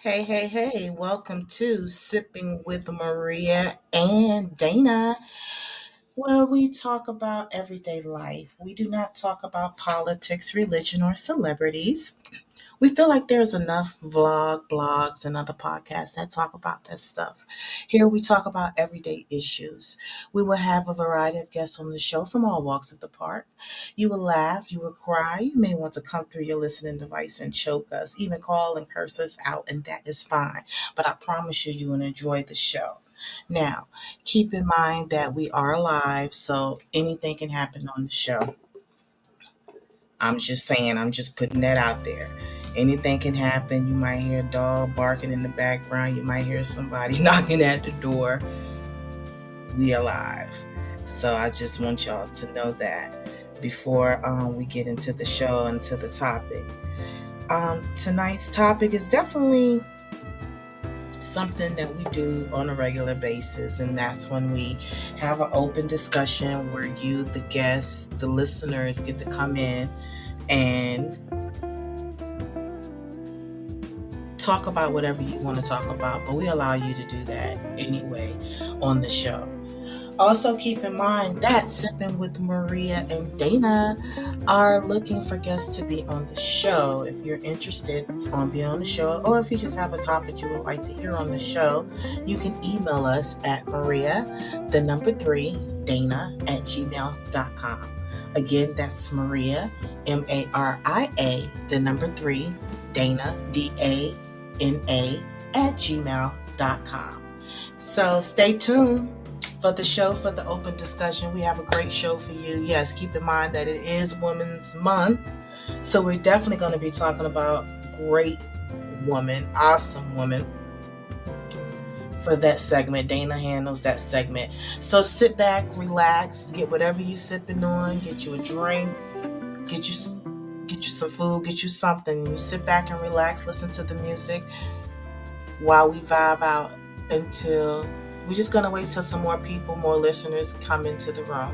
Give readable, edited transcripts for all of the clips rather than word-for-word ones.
Hey, hey, hey, welcome to Sipping with Maria and Dana, where we talk about everyday life. We do not talk about politics, religion, or celebrities. We feel like there's enough blogs, and other podcasts that talk about that stuff. Here we talk about everyday issues. We will have a variety of guests on the show from all walks of the park. You will laugh, you will cry, you may want to come through your listening device and choke us, even call and curse us out, and that is fine. But I promise you, you will enjoy the show. Now, keep in mind that we are live, so anything can happen on the show. I'm just saying, I'm just putting that out there. Anything can happen. You might hear a dog barking in the background. You might hear somebody knocking at the door. We are live. So I just want y'all to know that before we get into the show and to the topic. Tonight's topic is definitely something that we do on a regular basis, and that's when we have an open discussion where you, the guests, the listeners, get to come in and talk about whatever you want to talk about, but we allow you to do that anyway on the show. Also, keep in mind that Sipping with Maria and Dana are looking for guests to be on the show. If you're interested on being on the show, or if you just have a topic you would like to hear on the show, you can email us at Dana@gmail.com. Again, that's Maria, Maria, 3, Dana, @gmail.com. So stay tuned for the show, for the open discussion. We have a great show for you. Yes, keep in mind that it is Women's Month. So we're definitely going to be talking about great woman, awesome woman for that segment. Dana handles that segment. So sit back, relax, get whatever you sipping on, get you a drink, get you some food, get you something. You sit back and relax, listen to the music while we vibe out until we're just going to wait till some more people, more listeners come into the room.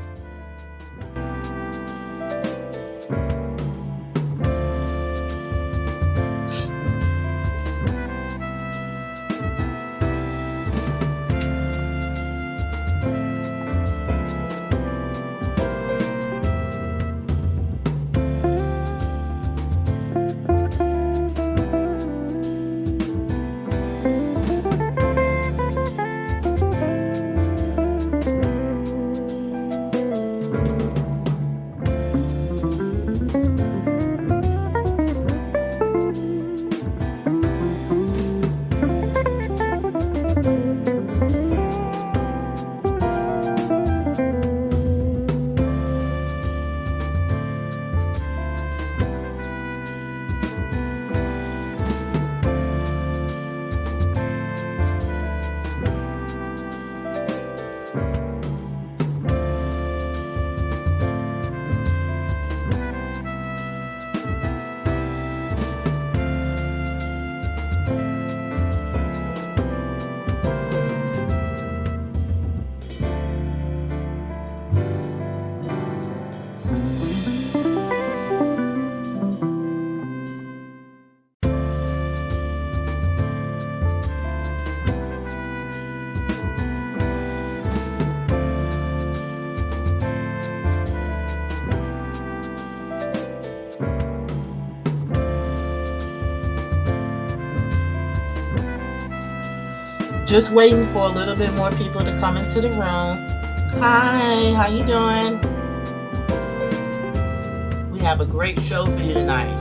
Just waiting for a little bit more people to come into the room. Hi, how you doing? We have a great show for you tonight.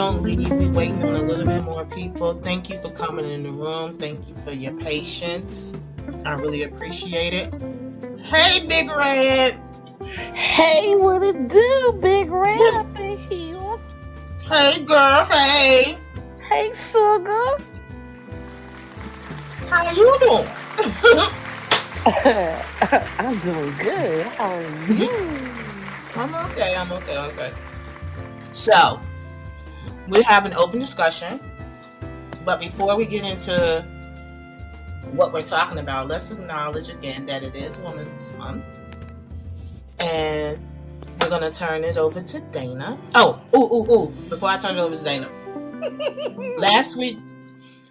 don't leave. We waiting on a little bit more people. Thank you for coming in the room. Thank you for your patience. I really appreciate it. Hey, Big Red. Hey, what it do, Big Red up in here? Hey, girl. Hey. Hey, sugar. How you doing? I'm doing good. How are you? I'm okay. I'm okay. Okay. So we have an open discussion, but before we get into what we're talking about, let's acknowledge again that it is Women's Month, and we're gonna turn it over to Dana. Oh, ooh, ooh, ooh! Before I turn it over to Dana, last week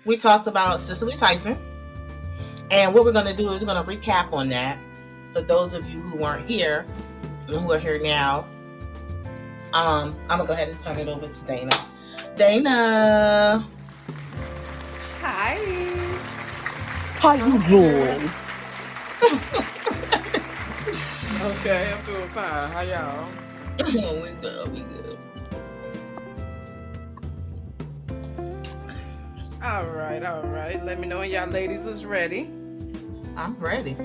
we talked about Cicely Tyson, and what we're gonna do is we're gonna recap on that for those of you who weren't here and who are here now. I'm gonna go ahead and turn it over to Dana. Dana, Hi. How you hi, girl. doing? Okay, I'm doing fine. How y'all? We good. We good. All right, all right. Let me know when y'all ladies is ready. I'm ready.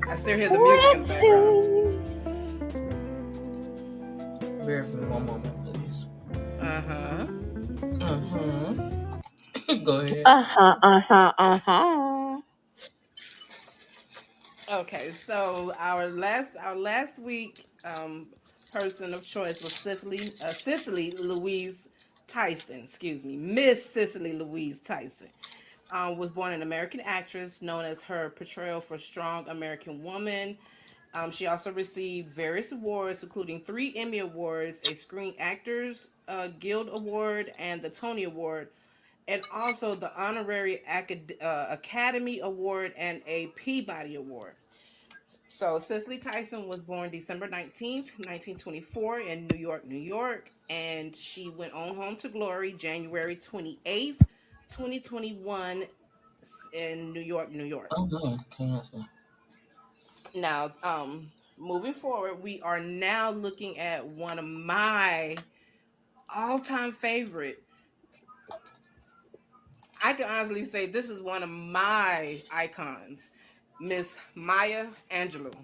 I still hear the music in the background. Pretty. Bear with me one moment, please. Uh huh. Go ahead. Uh-huh. Okay, so our last week person of choice was Cicely Louise Tyson. Excuse me, Miss Cicely Louise Tyson. Was born an American actress known as her portrayal for strong American woman. She also received various awards, including 3 Emmy Awards, a Screen Actors Guild Award, and the Tony Award, and also the Honorary Academy Award and a Peabody Award. So Cicely Tyson was born December 19th, 1924 in New York, New York, and she went on home to glory January 28th, 2021 in New York, New York. Oh no, can't answer. Now, moving forward, we are now looking at one of my all-time favorite. I can honestly say this is one of my icons, Miss Maya Angelou.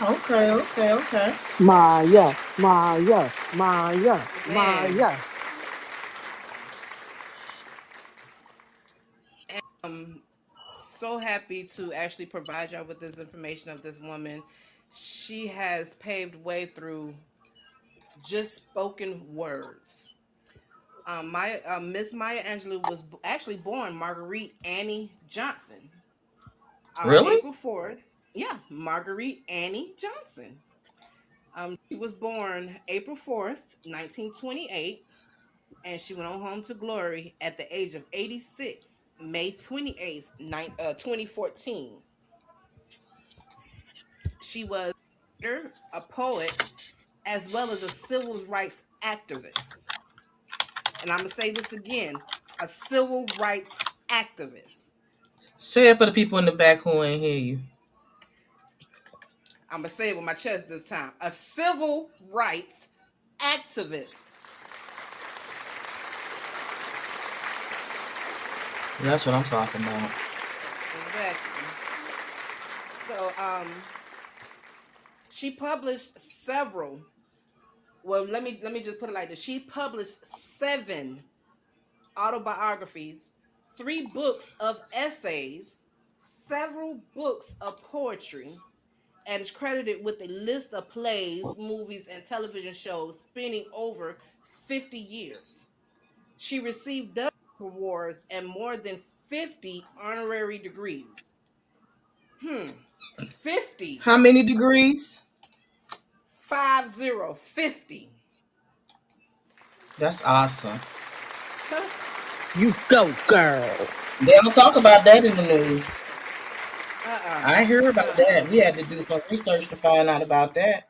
Okay, okay, okay. Man, Maya. I'm so happy to actually provide y'all with this information of this woman. She has paved way through just spoken words. Miss Maya Angelou was actually born Marguerite Annie Johnson, Really? April 4th. Yeah, Marguerite Annie Johnson. She was born April 4th, 1928, and she went on home to glory at the age of 86, May 28th, 2014. She was a poet as well as a civil rights activist. And I'm going to say this again, a civil rights activist. Say it for the people in the back who ain't hear you. I'm going to say it with my chest this time, a civil rights activist. That's what I'm talking about. Exactly. So she published several, well, let me just put it like this. She published 7 autobiographies, 3 books of essays, several books of poetry, and is credited with a list of plays, movies, and television shows spanning over 50 years. She received dozens of awards and more than 50 honorary degrees. 50. How many degrees? 50. That's awesome. You go, girl. They don't talk about that in the news. Uh-uh. I hear about Uh-uh. that. We had to do some research to find out about that.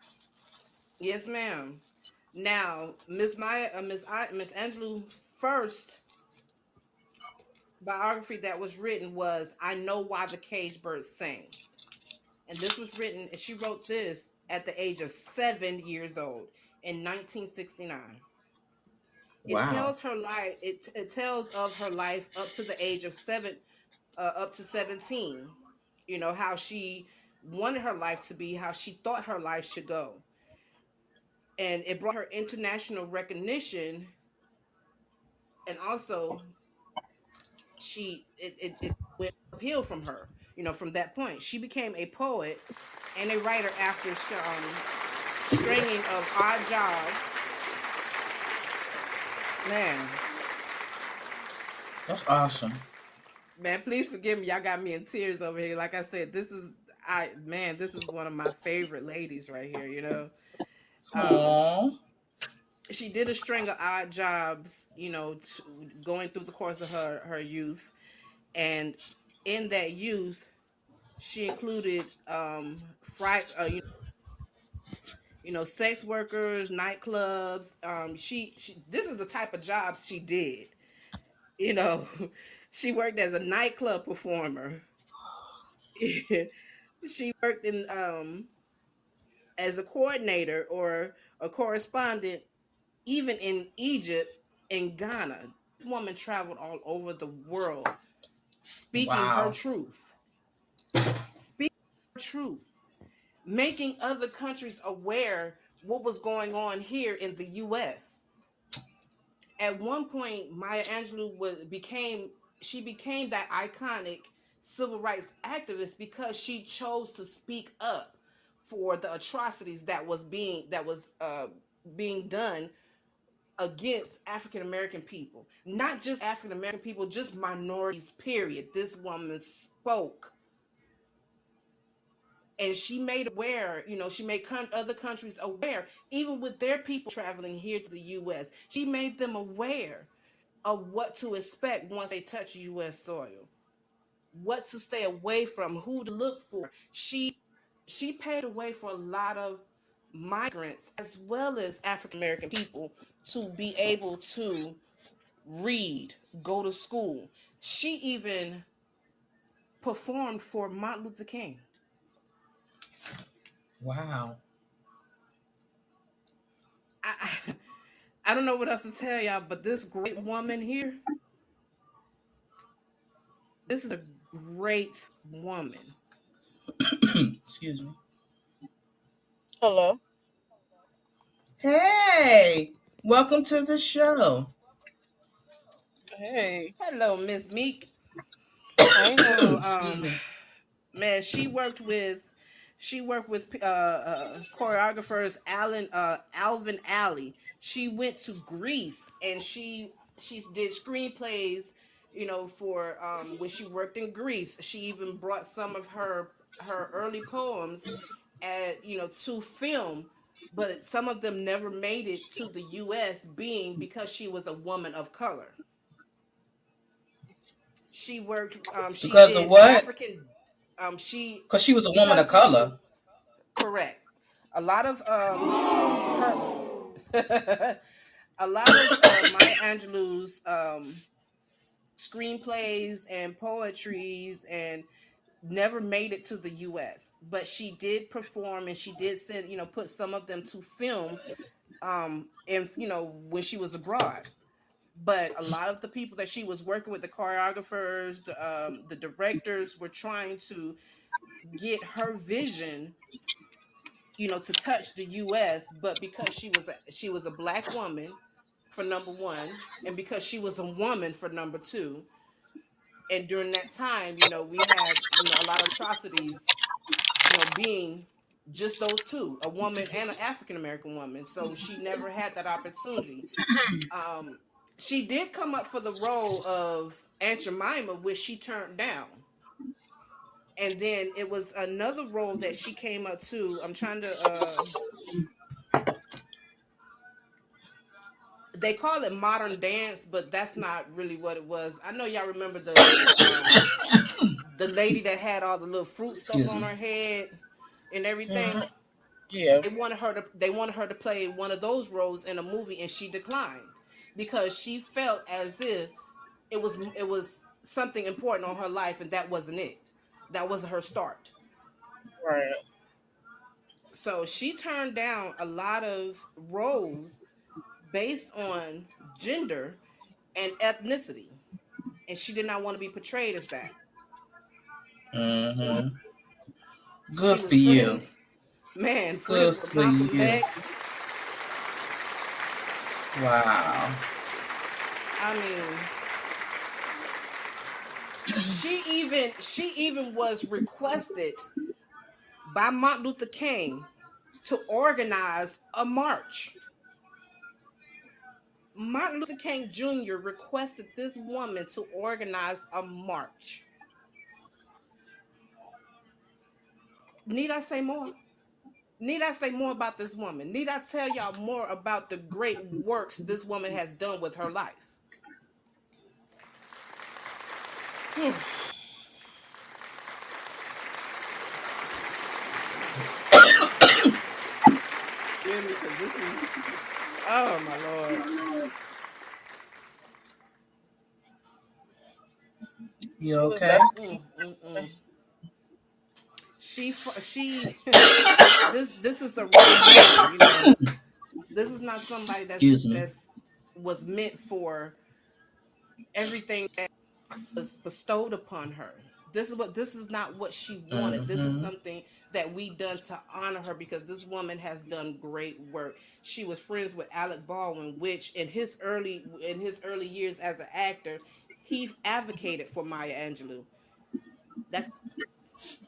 Yes, ma'am. Now, Miss Angelou first biography that was written was "I Know Why the Cage Bird Sings," and this was written. And she wrote this at the age of 7 years old in 1969. It Wow. tells her life. It tells of her life up to the age of up to 17. How she wanted her life to be, how she thought her life should go, and it brought her international recognition. And also, it went uphill from her. From that point, she became a poet and a writer after stringing of odd jobs. Man, That's awesome. man, please forgive me. Y'all got me in tears over here. Like I said, this is one of my favorite ladies right here. Um, Aww. she did a string of odd jobs. Going through the course of her youth, and in that youth, she included sex workers, nightclubs. She this is the type of jobs she did. You know, she worked as a nightclub performer. She worked in as a coordinator or a correspondent, even in Egypt and Ghana. This woman traveled all over the world speaking her Wow. truth, speaking her truth, making other countries aware what was going on here in the U.S. At one point, Maya Angelou became that iconic civil rights activist because she chose to speak up for the atrocities that was being done against African American people. Not just African American people, just minorities, period. This woman spoke, and she made aware, she made other countries aware, even with their people traveling here to the US. She made them aware of what to expect once they touch US soil, what to stay away from, who to look for. She paved the way for a lot of migrants as well as African American people to be able to read, go to school. She even performed for Martin Luther King. Wow. I, I don't know what else to tell y'all, but this great woman here, this is a great woman. Excuse me. Hello. Hey, welcome to the show. Hey. Hello, Miss Meek. Hey, So, honey. Excuse me. man, she worked with choreographers Alvin Alley. She went to Greece and she did screenplays. For when she worked in Greece, she even brought some of her early poems to film, but some of them never made it to the U.S. being because she was a woman of color. She worked. She Because of did what? African. She Because she was a woman of because she color. correct. A lot of her. A lot of Maya Angelou's screenplays and poetries and never made it to the US, but she did perform and she did send, put some of them to film and when she was abroad. But a lot of the people that she was working with, the choreographers, the directors, were trying to get her vision, to touch the US, but because she was a black woman for number one, and because she was a woman for number two, and during that time, we had, a lot of atrocities, being just those two, a woman and an African American woman. So she never had that opportunity. Um, she did come up for the role of Aunt Jemima, which she turned down. And then it was another role that she came up to. I'm trying to they call it modern dance, but that's not really what it was. I know y'all remember the lady that had all the little fruit stuff Excuse on me. her head and Mm-hmm. everything. Yeah. They wanted her to play one of those roles in a movie, and she declined because she felt as if it was something important on her life, and that wasn't it. That wasn't her start. Right. So she turned down a lot of roles based on gender and ethnicity, and she did not want to be portrayed as that. Mm-hmm. Good She for was you. Good friends with for Malcolm you. X. Wow. I mean, she even was requested by Martin Luther King to organize a march. Martin Luther King Jr. requested this woman to organize a march. Need I say more? Need I say more about this woman? Need I tell y'all more about the great works this woman has done with her life? Hmm. Hear me? Because this is, oh my Lord. You She was okay? Mm, mm, definitely. mm. She this is a rare woman, you know. This is not somebody Excuse me. that's was meant for everything that was bestowed upon her. This is not what she wanted. This is Mm-hmm. something that we done to honor her because this woman has done great work. She was friends with Alec Baldwin, which in his early years as an actor, he advocated for Maya Angelou. That's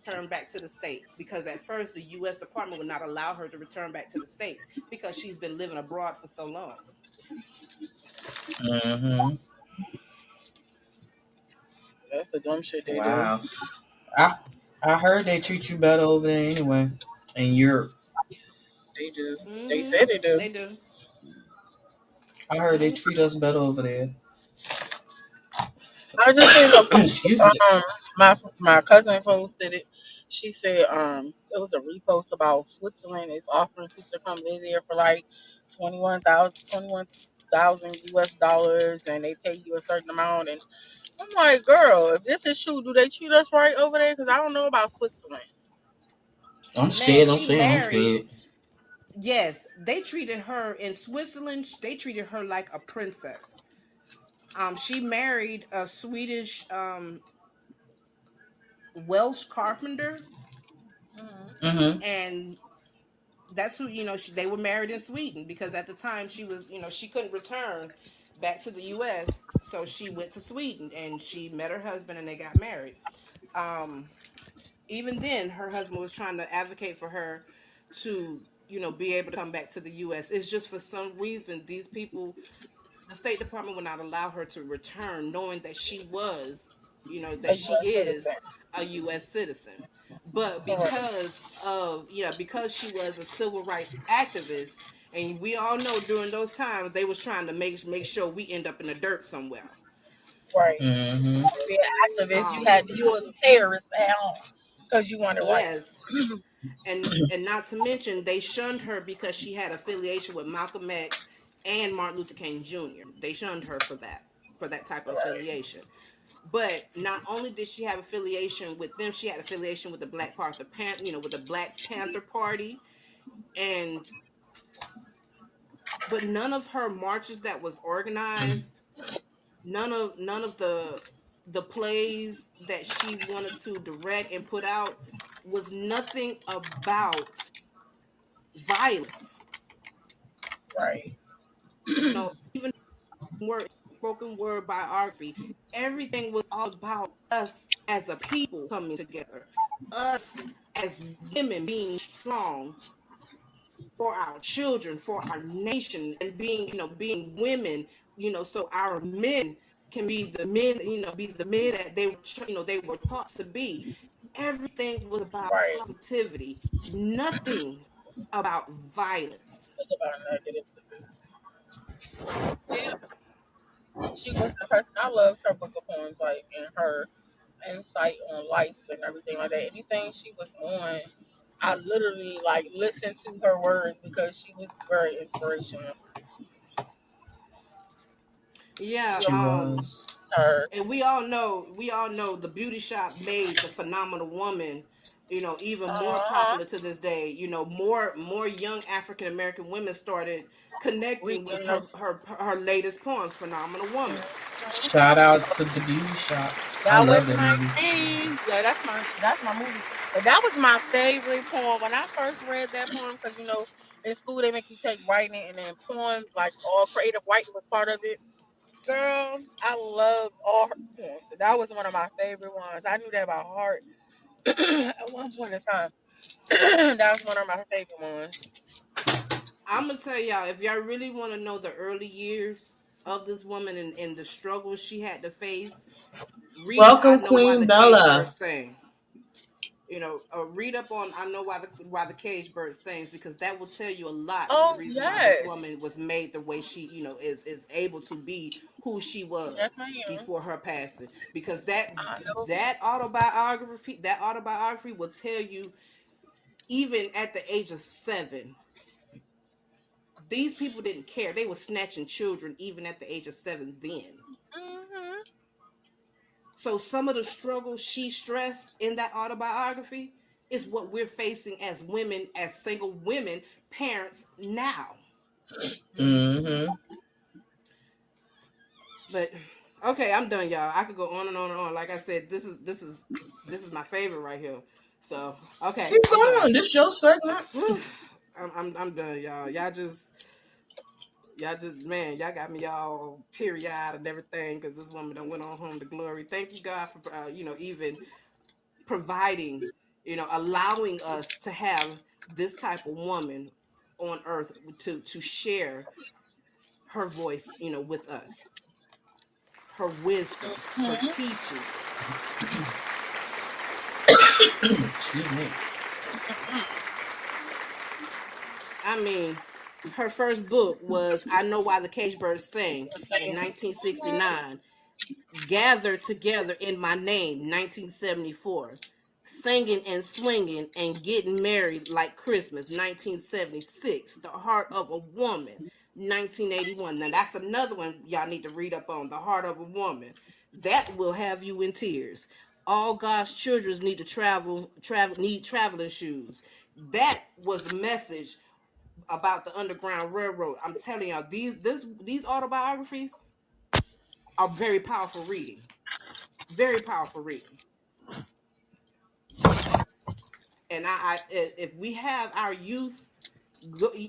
return back to the states because at first the U.S. Department would not allow her to return back to the states because she's been living abroad for so long. Mm-hmm. That's the dumb shit they do. Wow. I I heard they treat you better over there anyway. In Europe. They do. They Mm-hmm. said they do. They do. I heard they Mm-hmm. treat us better over there. I just seen a Excuse me. um my cousin posted it. She said it was a repost about Switzerland is offering people to come live there for like 21,000 US dollars and they pay you a certain amount and I'm like, girl, if this is true, do they treat us right over there? Because I don't know about Switzerland. I'm Man, scared. I'm she saying I'm married. scared. Yes, they treated her in Switzerland. They treated her like a princess. She married a Swedish Welsh carpenter, Hmm. Mm-hmm. and that's who they were married in Sweden because at the time she couldn't return back to the U.S. So she went to Sweden and she met her husband and they got married. Um, Even then, her husband was trying to advocate for her to be able to come back to the U.S. It's just for some reason these people, the State Department would not allow her to return, knowing that A she US is citizen. a U.S. citizen. But Correct. because she was a civil rights activist, and we all know during those times they was trying to make sure we end up in the dirt somewhere. Right. Mm-hmm. To be an activist, Um, you was a terrorist at home because you wanted rights. yes, and not to mention they shunned her because she had affiliation with Malcolm X and Martin Luther King Jr. They shunned her for that type of Right. affiliation. But not only did she have affiliation with them, she had affiliation with the with the Black Panther Party, and but none of her marches that was organized, none of the plays that she wanted to direct and put out was nothing about violence. Right. Even word spoken word biography, everything was all about us as a people coming together, us as women being strong for our children, for our nation, and being women, so our men can be the men, be the men that they were taught to be. Everything was about Right. positivity, nothing about violence. It's about negative. Yeah. She was the person I loved her book of poems, like and her insight on life and everything like that. Anything she was on, I literally like listened to her words because she was very inspirational. Yeah, She was. Her and we all know the beauty shop made the phenomenal woman, even more Uh-huh. popular to this day. More young African American women started connecting with Reading. her latest poems, Phenomenal Woman. Mhm. Shout out to the beauty shop. I That was love that my movie. thing. Yeah, that's my movie. But that was my favorite poem when I first read that poem because in school they make you take writing and then poems like all creative writing was part of it. Girl, I loved all her poems. That was one of my favorite ones. I knew that by heart at one point in time. That was one of my favorite ones. I'm gonna tell y'all, if y'all really want to know the early years of this woman and the struggles she had to face, read "I Welcome, Know Why Queen the Cage Bella. Bird Sing." Read up on "I Know Why the Cage Bird Sings," because that will tell you a lot of the Oh reason why this yes, woman was made the way she is able to be who she yes was I am. before her passing. Because that I know. that autobiography will tell you, even at the age of 7, these people didn't care. They were snatching children even at the age of 7 then. Mhm. So some of the struggles she stressed in that autobiography is what we're facing as women, as single women, parents now. Mhm. Mm-hmm. But okay, I'm done, y'all. I could go on and on and on. Like I said, this is my favorite right here. So okay, Keep I'm done. going. This your segment. I'm done, y'all. Y'all just man, y'all got me all teary eyed and everything because this woman done went on home to glory. Thank you, God, for even providing, allowing us to have this type of woman on earth to share her voice, with us, her wisdom, her Mhm. teachings. Excuse me. I mean, her first book was "I Know Why the Cage Birds Sing" The in same. Mhm. 1969. "Gather Together in My Name," 1974. "Singing and Swinging and Getting Married Like Christmas," 1976. "The Heart of a Woman," 1981. Now that's another one y'all need to read up on. "The Heart of a Woman." That will have you in tears. "All God's Children Need to Need Traveling Shoes." That was a message about the Underground Railroad. I'm telling y'all, these autobiographies are very powerful reading. Very powerful reading. And if we have our youth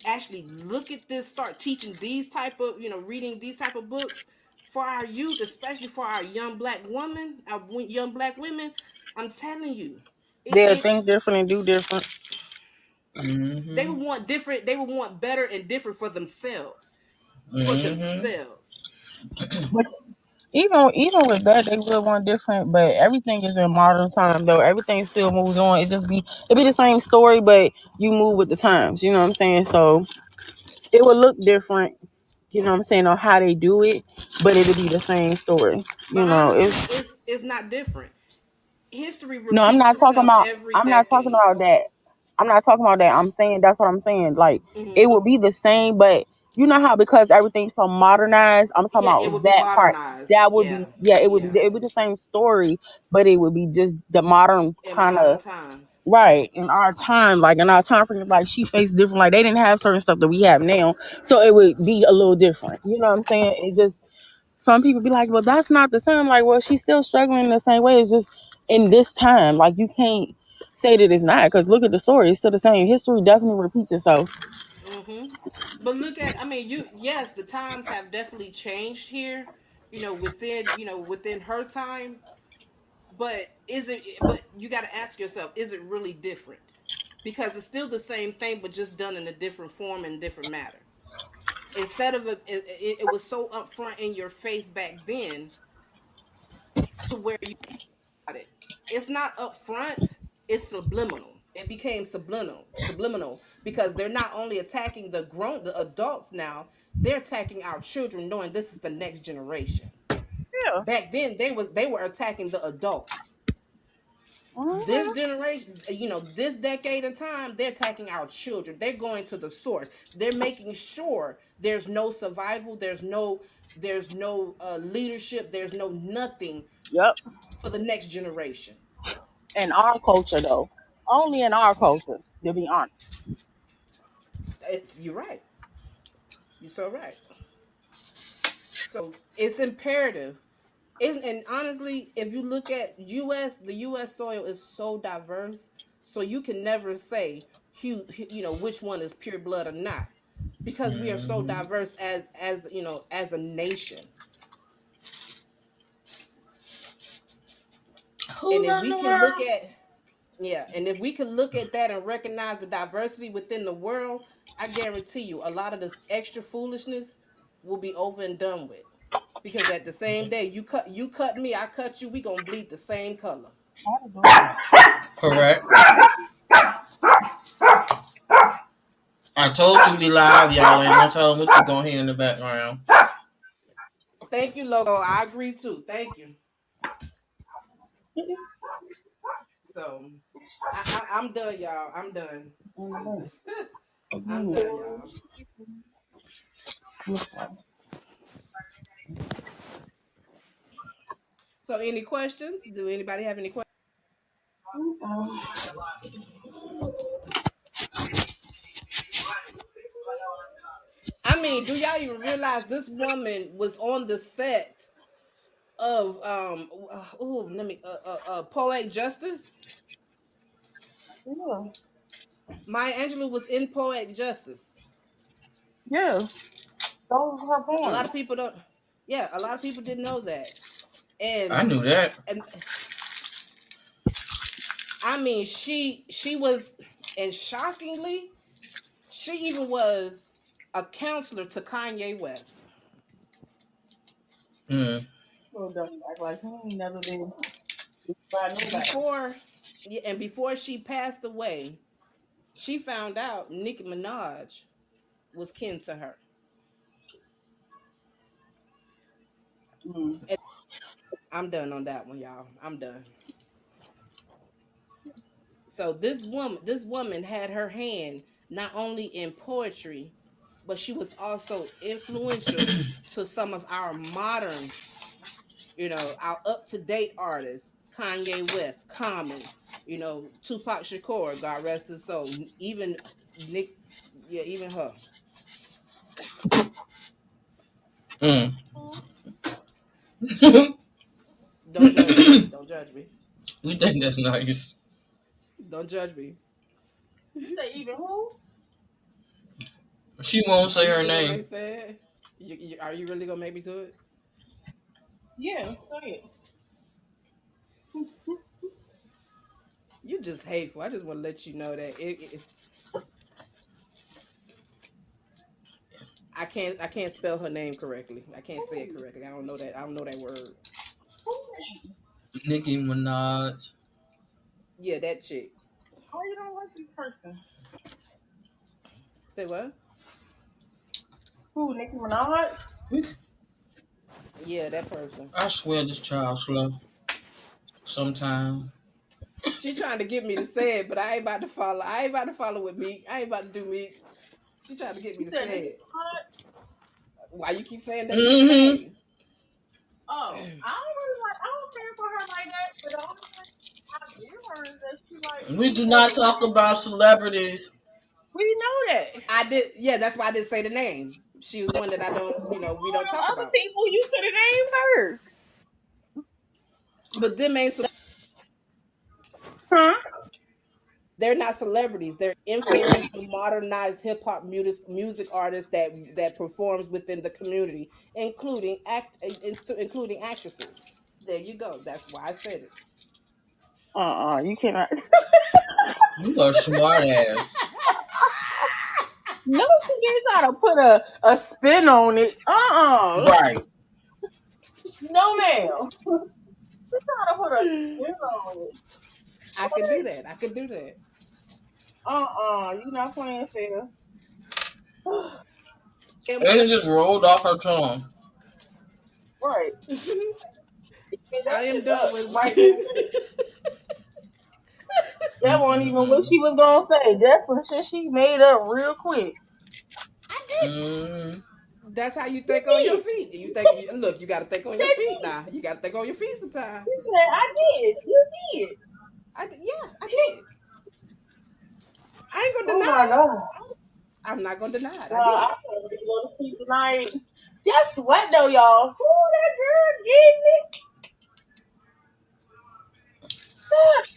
actually look at this, start teaching these type of, reading these type of books for our youth, especially for our young black women, young black women, I'm telling you, They'll it think different and do different. they Mm-hmm. would want different, they would want better and different for themselves. For Mm-hmm. themselves. But even with that, they will want different. But everything is in modern time, though. Everything still moves on. It be the same story, but you move with the times. You know what I'm saying? So it will look different. You know what I'm saying on how they do it, but it'll be the same story. But It's honestly, it's not different. History no. I'm repeats not talking itself about. every I'm not talking decade. about that. I'm not talking about that. I'm saying that's what I'm saying. Like it Hmm. will be the same, but you know how because everything's so modernized. I'm talking Yeah, it about would be that part. modernized. That would be Yeah, yeah. yeah, It would be the same story, but it would be just the modern in kind modern of times. right in our time. Like in our time frame, like she faced different. Like they didn't have certain stuff that we have now, so it would be a little different. You know what I'm saying? It just some people be like, well, that's not the same. Like, well, she's still struggling in the same way. It's just in this time. Like, you can't say that it's not because look at the story. It's still the same. History definitely repeats itself. Hmm. But look at, I mean, yes, the times have definitely changed here. Within her time. But you got to ask yourself, is it really different? Because it's still the same thing, but just done in a different form and different matter. Instead of it was so upfront in your face back then to where you got it. It's not upfront. It's subliminal. It became subliminal because they're not only attacking the adults now, they're attacking our children, knowing this is the next generation. Yeah. Back then, they were attacking the adults. This Mhm. generation, this decade in time, they're attacking our children. They're going to the source. They're making sure there's no survival. There's no leadership. There's no nothing Yep. for the next generation. And our culture, though. Only in our culture, to be honest. You're right. You're so right. So it's imperative. And honestly, if you look at U.S., the U.S. soil is so diverse, so you can never say which one is pure blood or not, because we are so Hmm. diverse as as a nation. And Who if run we the can look world? at Yeah, and if we can look at that and recognize the diversity within the world, I guarantee you a lot of this extra foolishness will be over and done with. Because at the same day, you cut me, I cut you, we gonna bleed the same color. How the dog? Correct. I told you we live, y'all. Ain't no telling what you gonna hear in the background. Thank you, Logo. I agree too. Thank you. So I'm done, y'all. I'm done. I'm done, y'all. So any questions? Do anybody have any questions? I mean, do y'all even realize this woman was on the set of let me Poetic Justice? Yeah, Maya Angelou was in Poetic Justice. yeah. Those are her A lot poems. of people don't. Yeah, a lot of people didn't know that. I And knew that. and I mean, she was, and shockingly, she even was a counselor to Kanye West Mm. So dumb, act like he ain't never been by nobody. before. Yeah, and before she passed away, she found out Nicki Minaj was kin to her. Mm. And I'm done on that one, y'all. I'm done. So this woman had her hand not only in poetry, but she was also influential to some of our modern, our up-to-date artists, Kanye West, Common, Tupac Shakur, God rest his soul, even Nick, yeah, even her. Mm. Don't judge me. Don't judge me. We think that's nice. Don't judge me. You say even who? She won't Are say you her really gonna make name. sad? Are you really gonna make me do it? Yeah, say it. You just hateful. I just want to let you know that I can't spell her name correctly. I can't say it Who? correctly. I don't know that. I don't know that word. Who name? Nicki Minaj. Yeah, that chick. Oh, you don't like this person. Say what? Who, Nicki Minaj? Yeah, that person. I swear this child slow. Sometime. She trying to get me to say it, but I ain't about to follow. I ain't about to follow with me. I ain't about to do me. She trying to get me You to said say Nicki it. Minaj? Why you keep saying that chick Mm-hmm. name? Oh, I don't care for her like that, but the only thing I did her is that she like, We she do not has, talk about celebrities. we know that. I did. Yeah, that's why I didn't say the name. She was one that I don't. We All don't them talk other about. people, you could have named her. But them ain't. Huh? They're not celebrities. They're influential, modernized hip hop music artists that performs within the community, including actresses. There you go. That's why I said it. You cannot. You a smart ass. No, she ain't trying to put a spin on it. Right. No, ma'am. She trying to put a spin on it. I could do that. I could do that. You not playing fair. And And it just rolled off her tongue. Right. And I that's am just done with. right there. That wasn't even what Mm-mm-mm. she was gonna say. That's some shit she made up real quick. I did. Mm. That's how you You think on your did. feet. Look. You got to think on your That feet did. now. You got to think on your feet sometime. You said I did. You did. Yeah, I did. I ain't gonna Oh deny my it. god. I'm not gonna deny it. I Well, I did. can't really go to sleep tonight. Guess what though, y'all? Who that girl gave me?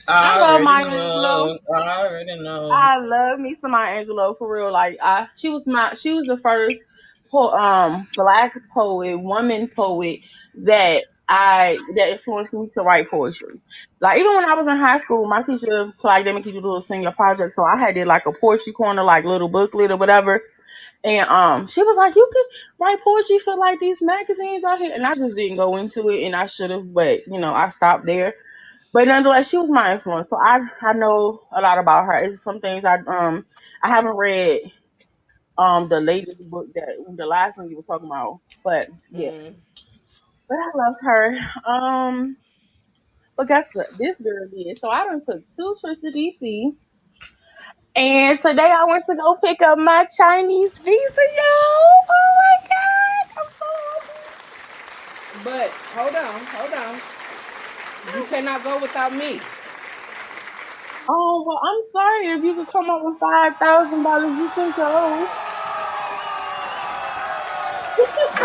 I I love already my Angelou. know. I already know. I love me some Maya Angelou for real. Like she was the first black poet, woman poet that influenced me to write poetry. Like even when I was in high school, my teacher like they make you do little senior project, so I had did like a poetry corner, like little booklet or whatever. And she was like, "You could write poetry for like these magazines out here," and I just didn't go into it, and I should have, but I stopped there. But nonetheless, she was my influence, so I know a lot about her. It's some things I haven't read the latest book that the last one you were talking about, but yeah, Mm. but I loved her. But guess what? This girl did. So I done took 2 trips to DC, and today I went to go pick up my Chinese visa, yo. Oh my god, I'm so But hold on, hold on. You happy. cannot go without me. Oh well, I'm sorry. If you could come up with $5,000, you can go.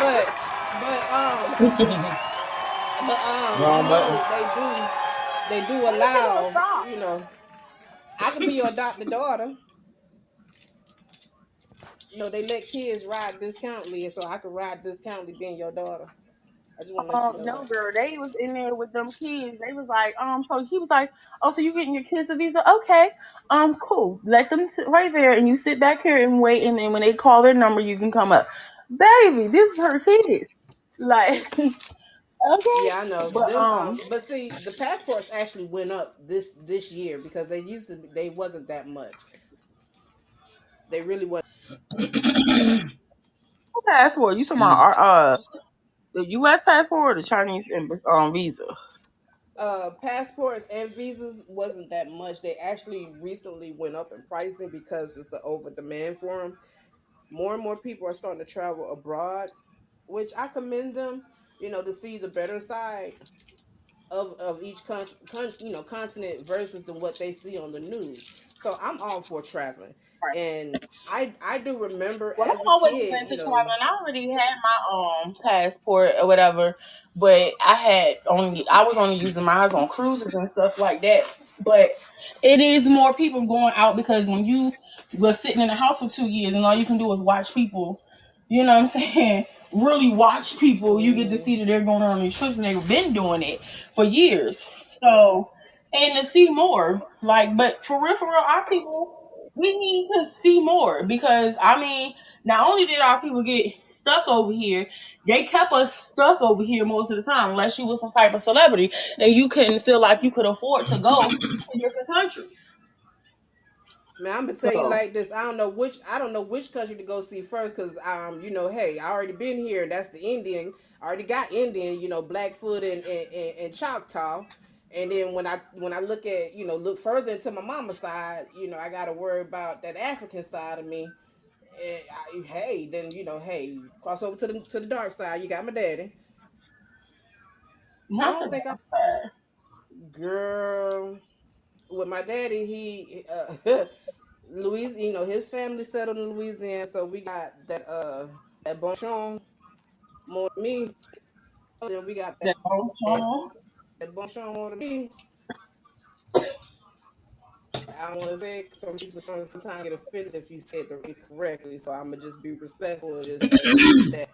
But you Wrong button. know they do Let me get on allow, stop. I could be your adopted daughter. They let kids ride discountly, so I could ride discountly being your daughter. I just want to let you know No, that. girl, they was in there with them kids. They was like, so he was like, oh, so you getting your kids a visa? Okay, cool. Let them sit right there, and you sit back here and wait. And then when they call their number, you can come up. Baby, this is her kids. Like, okay, Yeah, I know but them. But see, the passports actually went up this year because they used to they wasn't that much. They really was. passport. You talking Excuse about the U.S. passport or the Chinese visa? Passports and visas wasn't that much. They actually recently went up in pricing because it's an over demand for them. More and more people are starting to travel abroad, which I commend them. To see the better side of each continent versus than what they see on the news. So I'm all for traveling, and I do remember Well, as a I'm always kid, into traveling. I already had my passport or whatever, but I was only using mine on cruises and stuff like that. But it is more people going out because when you were sitting in the house for 2 years and all you can do is watch people, you know what I'm saying? Really watch people. You get to hmm see that they're going on these trips and they've been doing it for years. So and to see more, like, but for real, our people we need to see more because I mean, not only did our people get stuck over here, they kept us stuck over here most of the time, unless you was some type of celebrity and you couldn't feel like you could afford to go to different countries. Man, I'm gonna tell you So like this. I don't know which country to go see first because hey, I already been here. That's the Indian. I already got Indian. Blackfoot and Choctaw. And then when I look further into my mama's side, I gotta worry about that African side of me. And hey, then hey, cross over to the dark side. You got my daddy. I not the don't think I dark side. girl with my daddy. He Louis, his family settled in Louisiana, so we got that bonchon more than me. Then we got That that, don't that bonchon more than me. I don't want to say it 'cause some people don't sometimes get offended if you say it incorrectly, so I'm gonna just be respectful and just say that.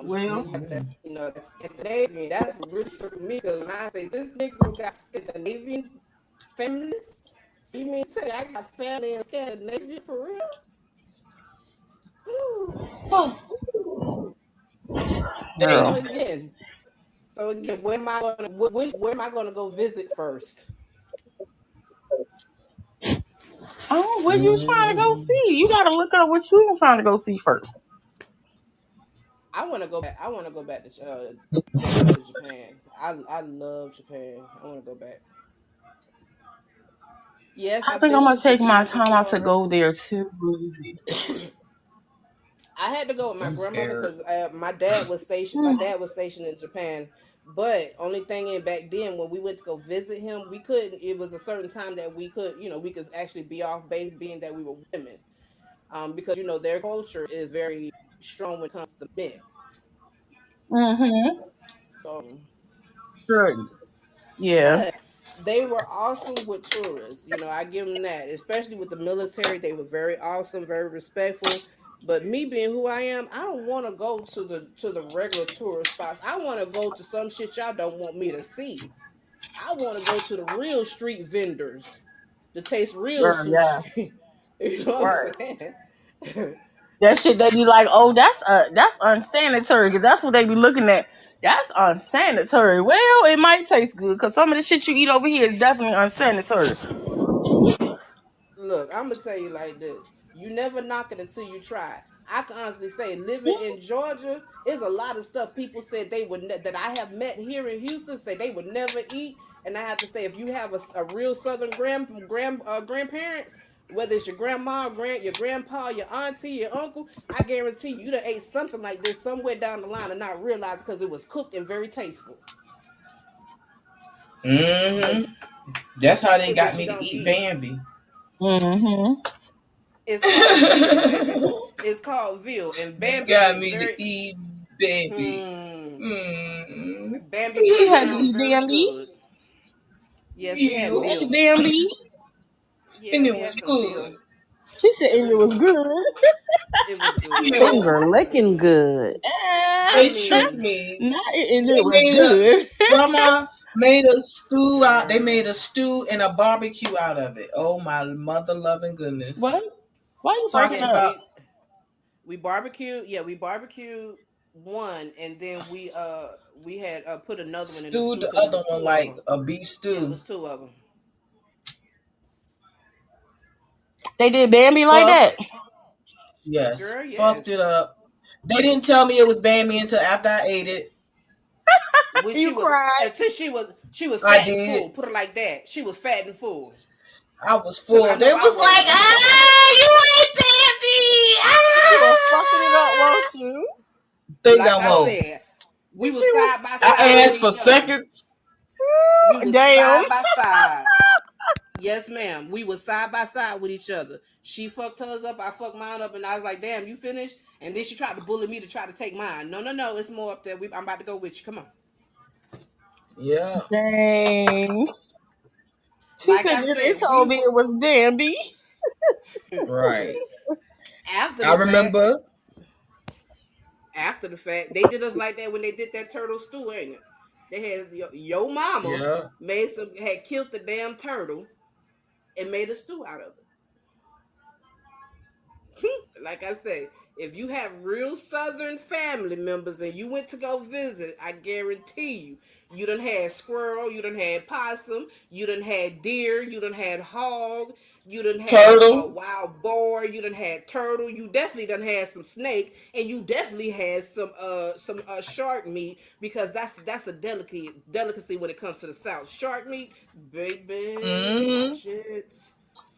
well, Then you got that, that Scandinavian. That's what really threw me because when I say this Negro got Scandinavian families, so you mean to say I got family in Scandinavia for real? Whew. So Damn. again, where am I gonna go visit first? oh, where you trying to go Mm. see? You gotta look up what you trying to go see first. I want to go back. I want to go back to Japan. I love Japan. I want to go back. Yes, I I've think been I'm to gonna take my Japan time out to before. go there too. I had to go with my I'm grandmother scared. because my dad was stationed. My dad was stationed in Japan But only thing in back then when we went to go visit him, we couldn't. It was a certain time that we could, we could actually be off base, being that we were women. Because their culture is very strong when it comes to men. Mm-hmm. So, Sure. Yeah. but they were awesome with tourists. I give them that, especially with the military. They were very awesome, very respectful. But me being who I am, I don't want to go to the regular tourist spots. I want to go to some shit y'all don't want me to see. I want to go to the real street vendors to taste real Girl, yeah. sushi. You know what I'm Right. saying? That shit they be like, oh, that's unsanitary, because that's what they be looking at. That's unsanitary. Well, it might taste good because some of the shit you eat over here is definitely unsanitary. Look, I'm gonna tell you like this: you never knock it until you try. I can honestly say, living in Georgia is a lot of stuff people said they would that I have met here in Houston say they would never eat, and I have to say, if you have a real Southern grandparents, whether it's your grandma, your grandpa, your auntie, your uncle, I guarantee you done ate something like this somewhere down the line and not realize because it was cooked and very tasteful. But Mm-hmm. That's how they you that got you me to don't eat eat. Bambi. Mm-hmm. It's called veal, baby. It's called veal, and They Bambi got is me to very. eat Bambi. Hmm. Mm. Bambi She had to veal is eat very damn beef. good. Yes, we had You. That's veal. damn beef. Yeah, And it we was had some good. veal. She said it was good. It was good. Yeah. Finger It licking was. good. I They tricked mean, me. Not it, They it was made a good. grandma made a stew out. They made girl. a stew and a barbecue out of it. Oh my mother loving goodness! What? Why you breaking Talking Yes, up? about we barbecued. Yeah, we barbecued one, and then we had put another one in the stewed stew the because it other was one two of like them. a beef Yeah, it stew. was two of them. They did Bambi like that. Fucked. Yes, Girl, fucked it yes. up. They didn't tell me it was Bambi until after I ate it. When she You was cried. until she was I fat and did. full. Put it like that. She was fat and full. I was Cause I full. They know I was like, was. "Ah, you ain't Bambi." You were fucking it up, Ah. won't you? Think I Like I won't. said, we She was was side by side I with asked for each other. seconds. We was damn. side by side. Yes, ma'am. We was side by side with each other. She fucked hers up, I fucked mine up, and I was like, "Damn, you finished?" And then she tried to bully me to try to take mine. No, no, no. It's more up there. I'm about to go with you. Come on. Yeah, Dang. She Like said I it said, told me it was Bambi. right. after I the fact, remember. after the fact, they did us like that when they did that turtle stew, ain't it? They had your mama Yeah, had killed the damn turtle and made a stew out of it. Like I say, if you have real Southern family members and you went to go visit, I guarantee you done had squirrel, you done had possum, you done had deer, you done had hog, you done had turtle. wild boar, you done had turtle, you definitely done had some snake, and you definitely had some shark meat because that's a delicacy when it comes to the South. Shark meat, baby, Mm-hmm. watch it,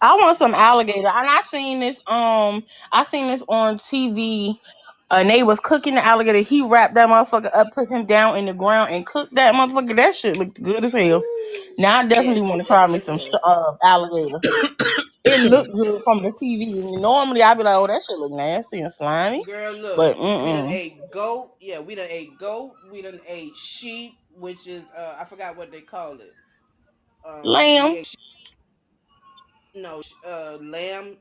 I want some watch alligator, it. and I seen this on TV. And they was cooking the alligator. He wrapped that motherfucker up, put him down in the ground, and cooked that motherfucker. That shit looked good as hell. Now I definitely Yes, want to yes, try me yes, some yes. alligator. It looked good from the TV. Normally I'd be like, oh, that shit look nasty and slimy, Girl, but look, we done ate goat. Yeah, we done ate goat. We done ate sheep, which is I forgot what they call it. We lamb. ate no lamb.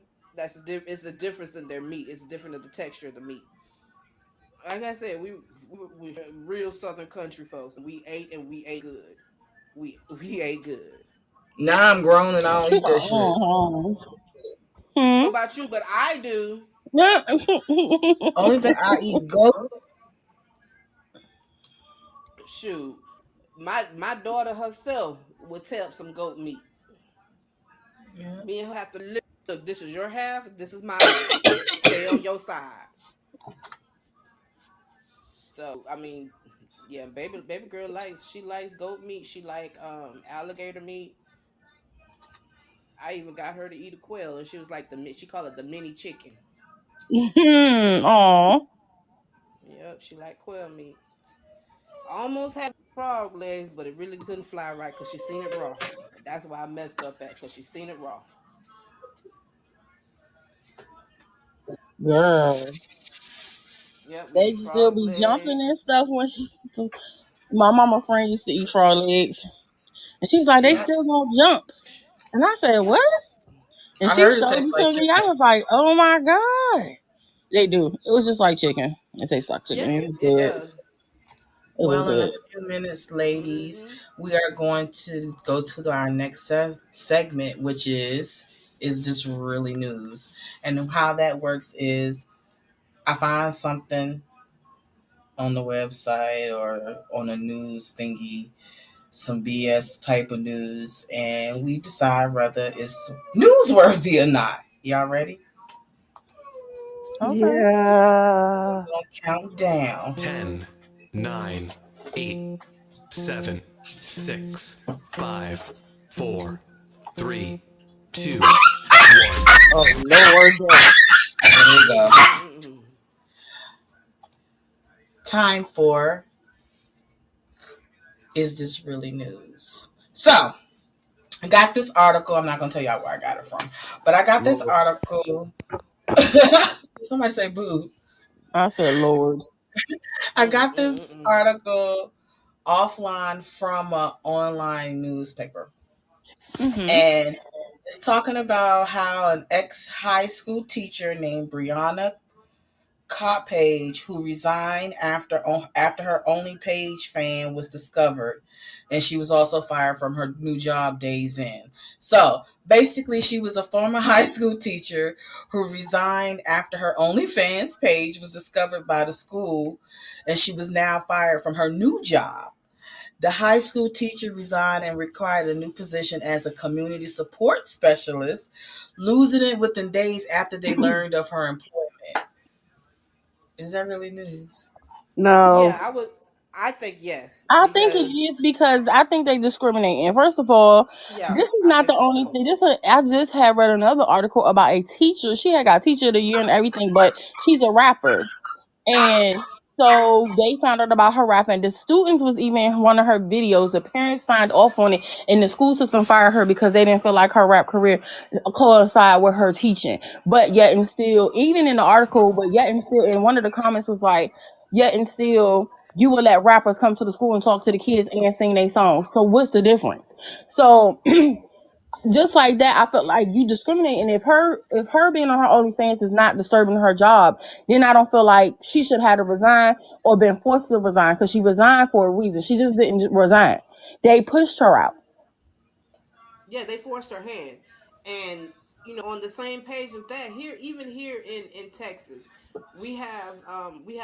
It's a difference in their meat. It's different in the texture of the meat. Like I said, we real Southern country folks. We ate and we ate good. We ate good. Now I'm grown and I don't She eat that go, shit. Know about you, but I do. Only thing I eat goat. Shoot, my daughter herself would tear up some goat meat. Yeah. Me and her have to look. This is your half. This is my half. Stay on your side. So I mean, yeah, baby girl likes goat meat. She like alligator meat. I even got her to eat a quail, and she was like she called it the mini chicken. Aw. Yep, she like quail meat. Almost have. frog legs, but it really couldn't fly right because she seen it raw. That's why I messed up at because she seen it raw. Girl, Yep, we they eat still frog be jumping and legs. stuff when she. My mama friend used to eat frog legs, and she was like, "They Yep. still gonna jump." And I said, Yep. "What?" And I she heard it showed tastes it like to me. I chicken. was like, "Oh my god, they do." It was just like chicken. It tastes like chicken. Yeah, It was it good. does. It was Well, in a good. few minutes, ladies, Mm-hmm. we are going to go to our next segment, which is this really news? And how that works is I find something on the website or on a news thingy, some BS type of news, and we decide whether it's newsworthy or not. Y'all ready? Okay. We're Yeah. gonna count down. 10, 9, 8, 7, 6, 5, 4, 3, 2, 1. Oh Lord. Here we go. Mm-mm-mm-mm. Time for Is This Really News? So, I got this article. I'm not going to tell y'all where I got it from, but I got this Lord. article. Somebody say boo. I said, Lord. I got this Mm-mm-mm-mm. article offline from an online newspaper. Mhm. And it's talking about how an ex high school teacher named Brianna Cop Page, who resigned after her Only Page fan was discovered, and she was also fired from her new job days in. So basically, she was a former high school teacher who resigned after her OnlyFans page was discovered by the school, and she was now fired from her new job. The high school teacher resigned and required a new position as a community support specialist, losing it within days after they learned of her employment. Is that really news? Yeah, No. I would. I think yes I think it because is because I think they discriminate. And first of all, yeah, this is I not think the so only too. thing. I just had read another article about a teacher. She had got teacher of the year and everything, but she's a rapper. And so they found out about her rapping. The students was even in one of her videos. The parents signed off on it, and the school system fired her because they didn't feel like her rap career coincided with her teaching. But yet and still, even in the article, but yet and still, in one of the comments was like, yet and still, you will let rappers come to the school and talk to the kids and sing their songs. So what's the difference? So just like that, I felt like you discriminate. And if her being on her OnlyFans is not disturbing her job, then I don't feel like she should have to resign or been forced to resign because she resigned for a reason. She just didn't resign. They pushed her out. Yeah, they forced her hand, and on the same page with that, here, even here in Texas, we have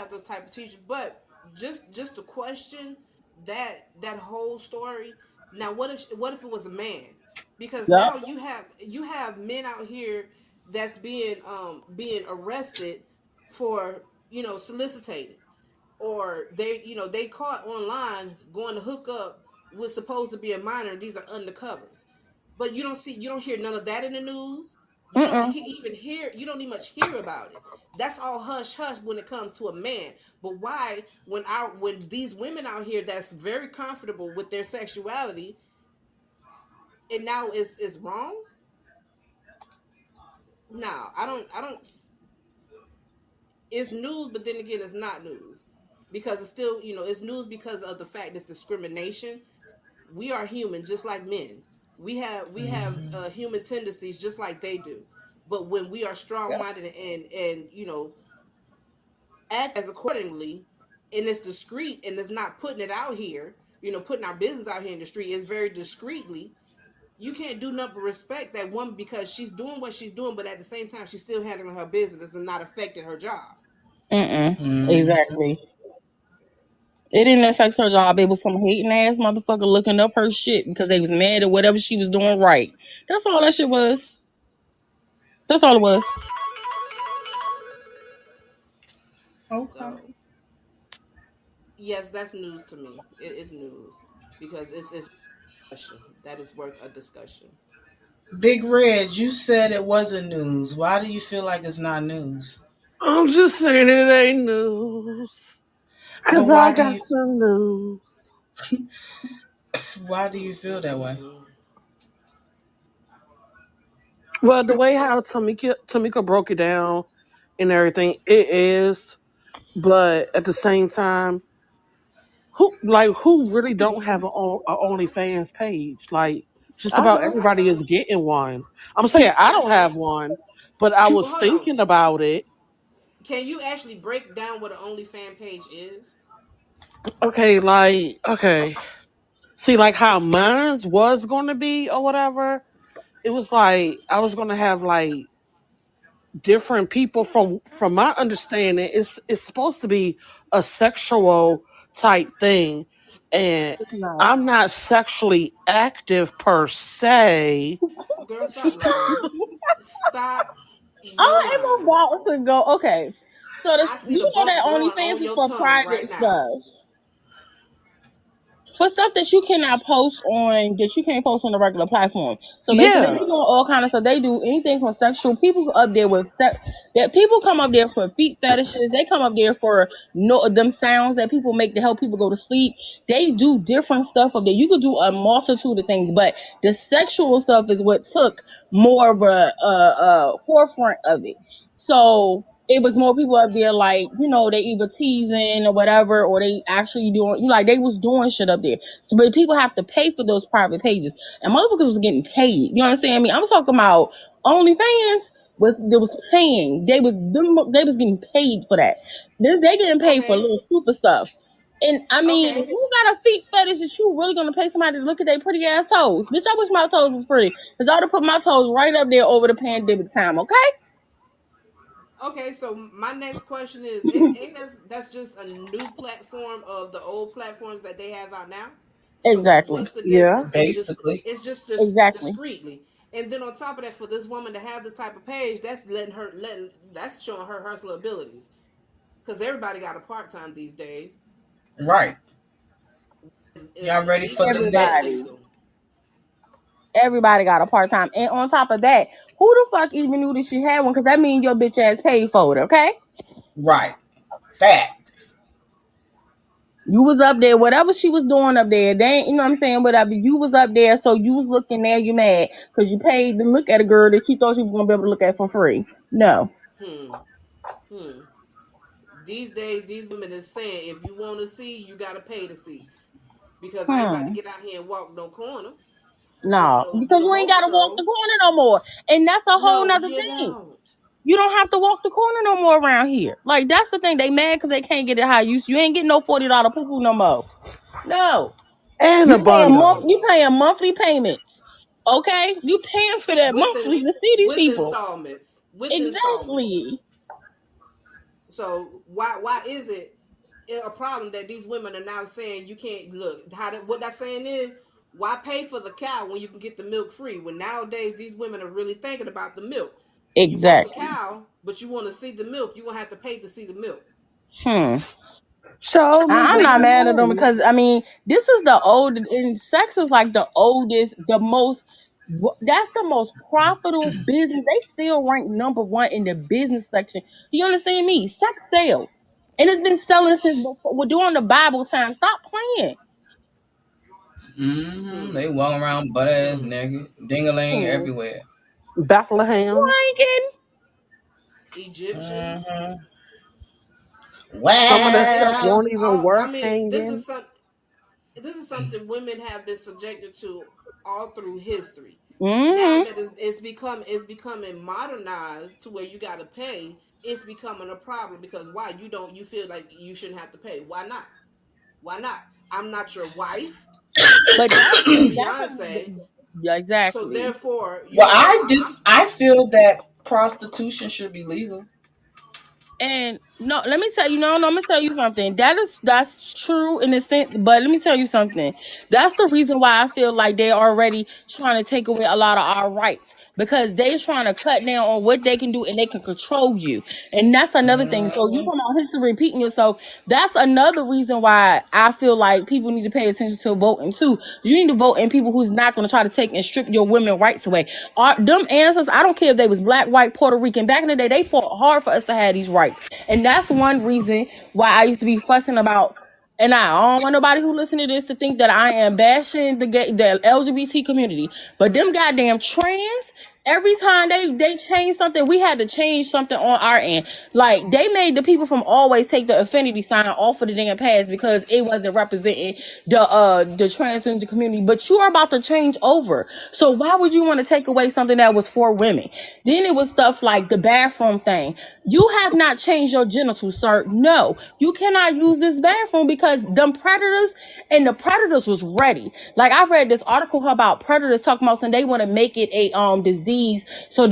those type of teachers. But just to question that whole story. Now, what if it was a man? Because Yep. now you have men out here that's being arrested for solicitation, or they caught online going to hook up with supposed to be a minor. These are undercovers, but you don't hear none of that in the news. You don't Mm-mm. even hear, you don't even much hear about it. That's all hush hush when it comes to a man. But why, when these women out here that's very comfortable with their sexuality, and now is wrong? No, I don't. It's news, but then again, it's not news, because it's still, it's news because of the fact it's discrimination. We are human just like men. We have Mhm. human tendencies just like they do. But when we are strong Yep. minded and act as accordingly, and it's discreet, and it's not putting it out here, putting our business out here in the street, is very discreetly. You can't do nothing but respect that woman because she's doing what she's doing, but at the same time she's still handling her business and not affecting her job. Mm-mm. Mhm. Exactly. It didn't affect her job. It was some hating ass motherfucker looking up her shit because they was mad at whatever she was doing right. That's all that shit was. That's all it was. Okay. So yes, that's news to me. It is news because it's discussion that is worth a discussion. Big Red, you said it wasn't news. Why do you feel like it's not news? I'm just saying it ain't news. But Cause I why do got you? some news. Why do you feel that way? Mm. Well, the way how Tamika broke it down and everything, it is. But at the same time, who really don't have a OnlyFans page? Like just I about do. I everybody is don't. getting one. I'm saying I I don't don't. have one, but I Well, was hold on. thinking about it. Can you actually break down what an OnlyFans page is? Okay. See, like how mine's was gonna be or whatever. It was like I was gonna have like different people from my understanding. It's supposed to be a sexual type thing, and It's not. I'm not sexually active per se. Girl, stop lying. Stop your I'm lying. about to go. Okay, so I see the you know bump that growing OnlyFans on is your for tongue private right now. stuff. For stuff that you cannot post on, that you can't post on the regular platform. So basically, they Yeah, doing all kind of stuff. They do anything from sexual. People up there with sex. That people come up there for feet fetishes. They come up there for no them sounds that people make to help people go to sleep. They do different stuff up there. You could do a multitude of things, but the sexual stuff is what took more of a forefront of it. So it was more people up there like, they either teasing or whatever, or they actually doing, like they was doing shit up there. So, but people have to pay for those private pages, and motherfuckers was getting paid. You understand me? I'm talking about OnlyFans they was paying. They was getting paid for that. They getting paid for Okay. little stupid stuff. And I mean, Okay. who got a feet fetish that you really gonna pay somebody to look at their pretty ass toes? Bitch, I wish my toes was pretty. Cause I would have put my toes right up there over the pandemic time, okay? Okay, so my next question is: ain't that's just a new platform of the old platforms that they have out now? So Exactly. what's the yeah. difference? Basically. It's just Exactly. discreetly, and then on top of that, for this woman to have this type of page, that's letting that's showing her hustler abilities. Because everybody got a part time these days. Right. Is Y'all ready for illegal the and next? Everybody. illegal. Everybody got a part time. And on top of that, who the fuck even knew that she had one? Because that means your bitch ass paid for it, okay? Right. Facts. You was up there, whatever she was doing up there, they ain't, you know what I'm saying, whatever. You was up there, so you was looking there, you mad. Because you paid to look at a girl that you thought you was going to be able to look at for free. No. Hmm. Hmm. These days, these women is saying if you want to see, you gotta pay to see. Because I ain't about to Hmm. get out here and walk no corner or No. do Because the you ain't whole got to walk the stroll. corner no more. And that's a whole No, nother you thing. don't. You don't have to walk the corner no more around here. Like, that's the thing. They mad because they can't get it how you ain't getting no $40 poo poo no more. No. And a You bundle. paying monthly payments. Okay? You paying for that with the monthly to see these with people. installments, with installments. Exactly. So why is it a problem that these women are now saying you can't look? What that saying is, why pay for the cow when you can get the milk free? When nowadays these women are really thinking about the milk. You want the Exactly. cow, but you want to see the milk. You gonna have to pay to see the milk. Hmm. Show me I'm what not you mad at them want. because I mean this is the old and sex is like the oldest, the most. That's the most profitable business. They still rank number one in the business section. Do you understand me? Sex sells, and it's been selling since before. We're doing the Bible time. Stop playing. Mm-hmm. Hmm. They walk around butt ass Hmm. naked, dingaling Hmm. everywhere. Bethlehem. Wanking. Egyptians. Mm-hmm. Some of that It stuff Well, is won't even all. work I mean, hanging. this is something women have been subjected to all through history. Now Hmm. that it's becoming modernized to where you got to pay. It's becoming a problem because why you feel like you shouldn't have to pay? Why not? Why not? I'm not your wife. But I'm not your that's fiance. yeah, So exactly. therefore, well, I'm I feel that prostitution should be legal. And no, let me tell you, no, let me tell you something. That's true in a sense, but let me tell you something. That's the reason why I feel like they're already trying to take away a lot of our rights. Because they're trying to cut down on what they can do and they can control you. And that's another thing. So you Mm-hmm. talking about history repeating itself. That's another reason why I feel like people need to pay attention to voting too. You need to vote in people who's not going to try to take and strip your women rights away. Them ancestors, I don't care if they was black, white, Puerto Rican. Back in the day, they fought hard for us to have these rights. And that's one reason why I used to be fussing about And I don't want nobody who listen to this to think that I am bashing the LGBT community. But them goddamn trans, every time they change something, we had to change something on our end. Like they made the people from always take the affinity sign off of the damn pads because it wasn't representing the transgender community. But you are about to change over. So why would you want to take away something that was for women? Then it was stuff like the bathroom thing. You have not changed your genitals, sir. No, you cannot use this bathroom because them predators and the predators was ready. Like I read this article about predators talking about saying they want to make it a disease, so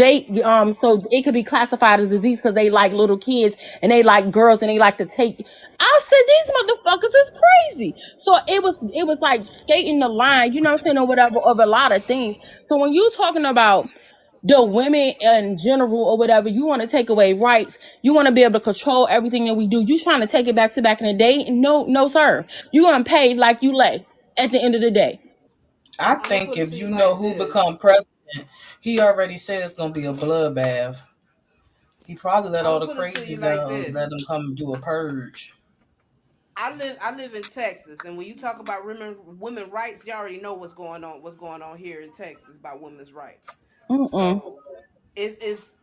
so it could be classified as disease because they like little kids and they like girls and they like to take. I said these motherfuckers is crazy. So it was like skating the line, you know what I'm saying, or whatever, of a lot of things. So when you talking about the women in general or whatever, you want to take away rights. You want to be able to control everything that we do. You trying to take it back to back in the day? No, no, sir. You gonna pay like you lay at the end of the day. I I'm gonna think put it if to you you know like who this. become president, he already said it's gonna be a bloodbath. He probably let I'm all gonna the put it to you crazies like out and let this. them come do a purge. I live in Texas, and when you talk about women rights, you already know what's going on here in Texas about women's rights. Mm-mm. So it's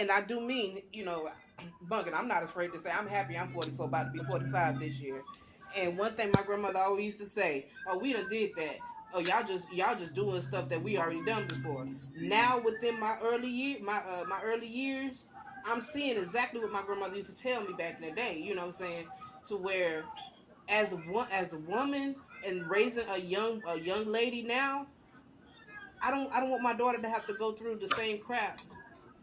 and I do mean, bunking. I'm not afraid to say I'm happy. I'm 44, about to be 45 this year. And one thing my grandmother always used to say, "Oh, we done did that. Oh, y'all just doing stuff that we already done before." Now within my early years, I'm seeing exactly what my grandmother used to tell me back in the day. You know what I'm saying? To where as a woman and raising a young lady now, I don't want my daughter to have to go through the same crap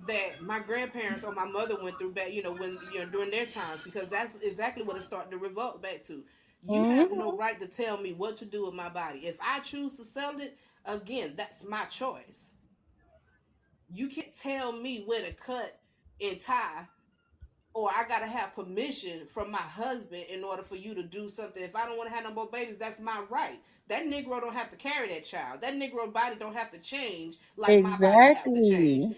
that my grandparents or my mother went through back, when during their times, because that's exactly what it's starting to revolt back to. You have no Mm-hmm. right to tell me what to do with my body. If I choose to sell it, again, that's my choice. You can't tell me where to cut and tie, or I gotta have permission from my husband in order for you to do something. If I don't want to have no more babies, that's my right. That Negro don't have to carry that child. That Negro body don't have to change like my body have to change. Exactly.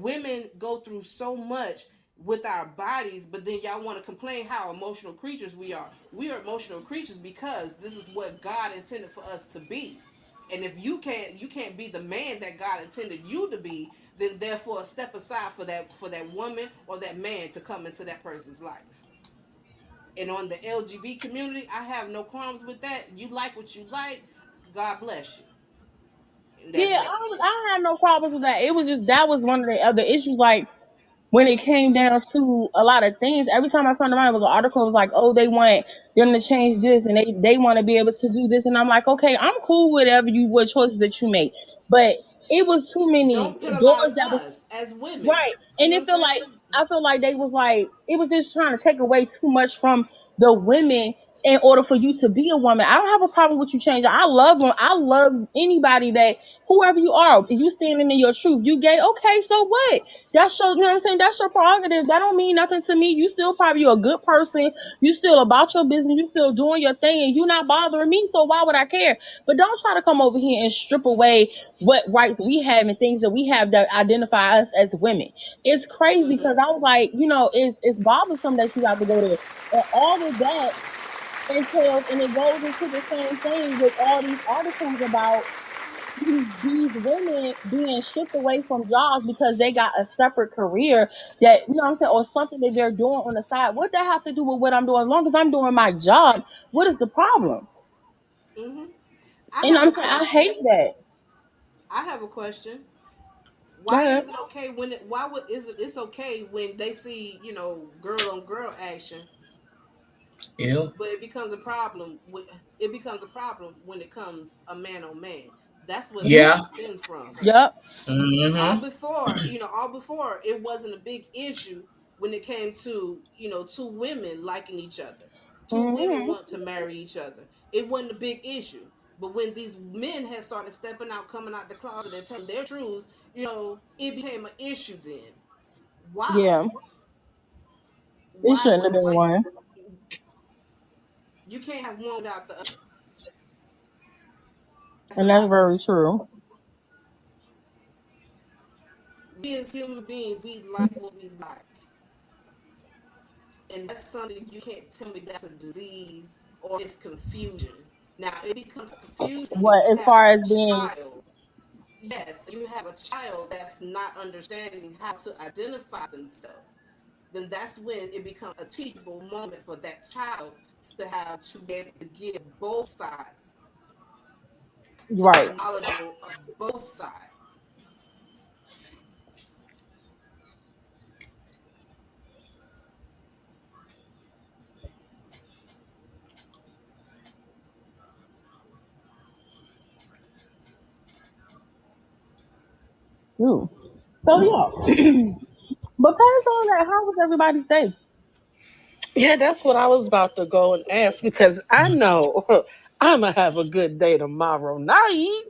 Women go through so much with our bodies, but then y'all want to complain how emotional creatures we are. We are emotional creatures because this is what God intended for us to be. And if you can't be the man that God intended you to be, then therefore step aside for that woman or that man to come into that person's life. And on the LGBT community, I have no qualms with that. You like what you like, God bless you. And that's Yeah, that. I had no problems with that. It was just that was one of the other issues. Like when it came down to a lot of things, every time I turned around, it was an article. It was like, oh, they want them to change this, and they want to be able to do this, and I'm like, okay, I'm cool with what choices that you make, but it was too many Don't penalize doors that was us as women. right, You and know what I'm saying? I feel like they was like it was just trying to take away too much from the women in order for you to be a woman. I don't have a problem with you changing. I love anybody that whoever you are, if you standing in your truth, you gay, okay, so what? That's your, you know what I'm saying? That's your prerogative. That don't mean nothing to me. You still probably a good person. You still about your business. You still doing your thing, and you not bothering me. So why would I care? But don't try to come over here and strip away what rights we have and things that we have that identify us as women. It's crazy Mm-hmm. because I was like, it's bothersome that you have to go there. And all of that entails, and it goes into the same thing with all these articles about these women being shipped away from jobs because they got a separate career that, you know what I'm saying, or something that they're doing on the side. What that have to do with what I'm doing? As long as I'm doing my job, what is the problem? Mm-hmm. I And have I'm a saying I question. hate that. I have a question. Go Why ahead. is it okay when it? Why would is it? It's okay when they see girl on girl action, Ew. but it becomes a problem when it comes a man on man. That's where the Yeah. problem stems from. Yep. Mm-hmm. All before it wasn't a big issue when it came to two women liking each other, two women Hmm. want to marry each other. It wasn't a big issue. But when these men had started stepping out, coming out the closet and telling their truths, it became an issue then. Why? Yeah. It Why shouldn't have women? been Why one. you can't have one without the other? That's And that's impossible. very true. We as human beings, we like what we like. And that's something you can't tell me that's a disease or it's confusion. Now, it becomes confusion when What you as have far a as being child. Yes, you have a child that's not understanding how to identify themselves. Then that's when it becomes a teachable moment for that child to have to be able to give both sides, to be right? knowledgeable of both sides. Ooh. So yeah, but pass on that. How was everybody's day? Yeah, that's what I was about to go and ask because I know I'm gonna have a good day tomorrow night.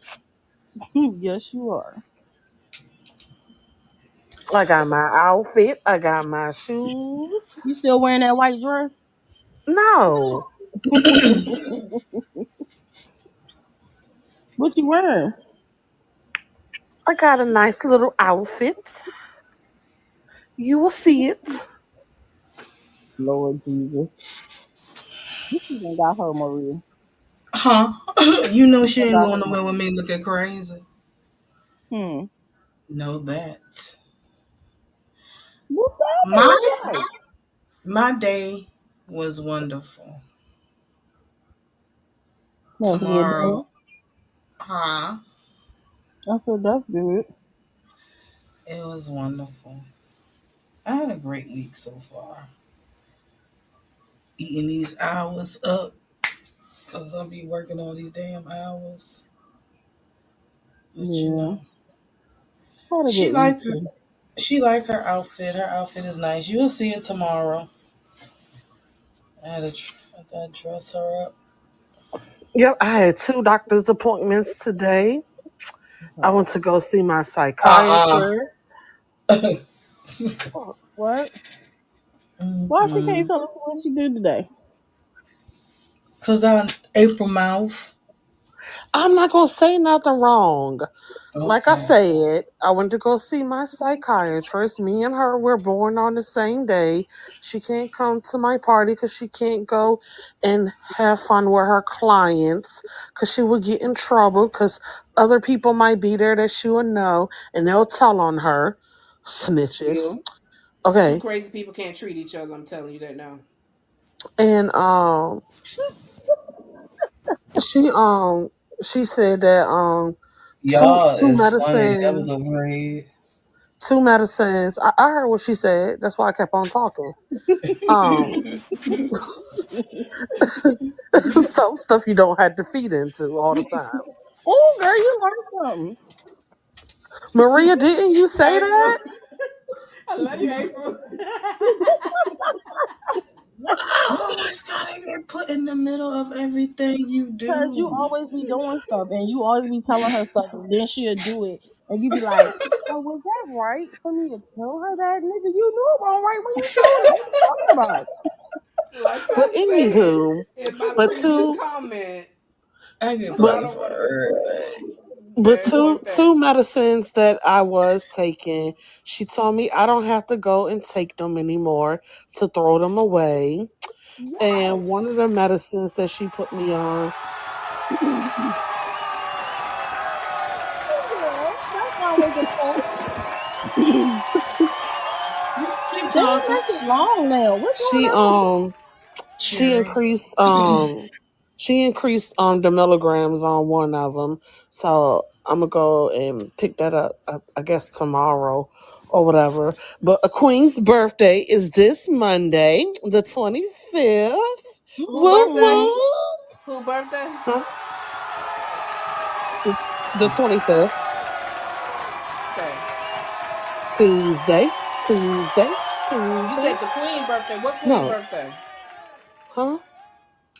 Yes, you are. I got my outfit, I got my shoes. You still wearing that white dress? No, What you wearing? I got a nice little outfit. You will see it. Lord Jesus, what you done got her, Maria? Huh? You know You she done ain't got going her, nowhere with Maria. me looking crazy. Hmm. Know that. What time My is it? my day was wonderful. That's good. Tomorrow, huh? I said that's good. It was wonderful. I had a great week so far. Eating these hours up because I'll be working all these damn hours. But you Yeah, know, had a she good week like her. too. She like her outfit. Her outfit is nice. You'll see it tomorrow. I gotta dress her up. Yep, I had two doctor's appointments today. I Okay. went to go see my Uh psychiatrist. uh What? Why she can't Mm-mm. tell us what she did today? Cause I April mouth. I'm not gonna say nothing wrong. Like I Okay. said, I went to go see my psychiatrist. Me and her were born on the same day. She can't come to my party because she can't go and have fun with her clients because she would get in trouble because other people might be there that she would know and they'll tell on her. Snitches. You. Two Okay. crazy people can't treat each other. I'm telling you that now. And she she said that Y'all two is funny. That was medicines overrated. two medicines. I heard what she said. That's why I kept on talking. Um, some stuff you don't have to feed into all the time. Oh, girl, you learned something. Maria, didn't you say April. that? I love you, April. Why I always gotta get put in the middle of everything you Cause you do? always be doing stuff and you always be telling her stuff and then she'll do it and you be like, oh, was that right for me to tell her that? Nigga, you knew it wrong right when you told her. What you talking about? Like But I said anywho, in my but previous two, comment, I get but I blamed don't for want to. everything. but Man, fuck that. two medicines that I was taking. She told me I don't have to go and take them anymore to throw them away. Yes. And one of the medicines that she put me on, Yeah, that's always a plus. Damn, You keep talking. that shit long now. What's she going on? she Cherry. increased the milligrams on one of them. So I'm gonna go and pick that up. I guess tomorrow or whatever. But a queen's birthday is this Monday, the 25th. Who Woo birthday? Mm-hmm. woo. Who birthday? Huh? The 25th, Okay. Tuesday, Tuesday, You Tuesday. said the queen birthday. What queen No, birthday? huh?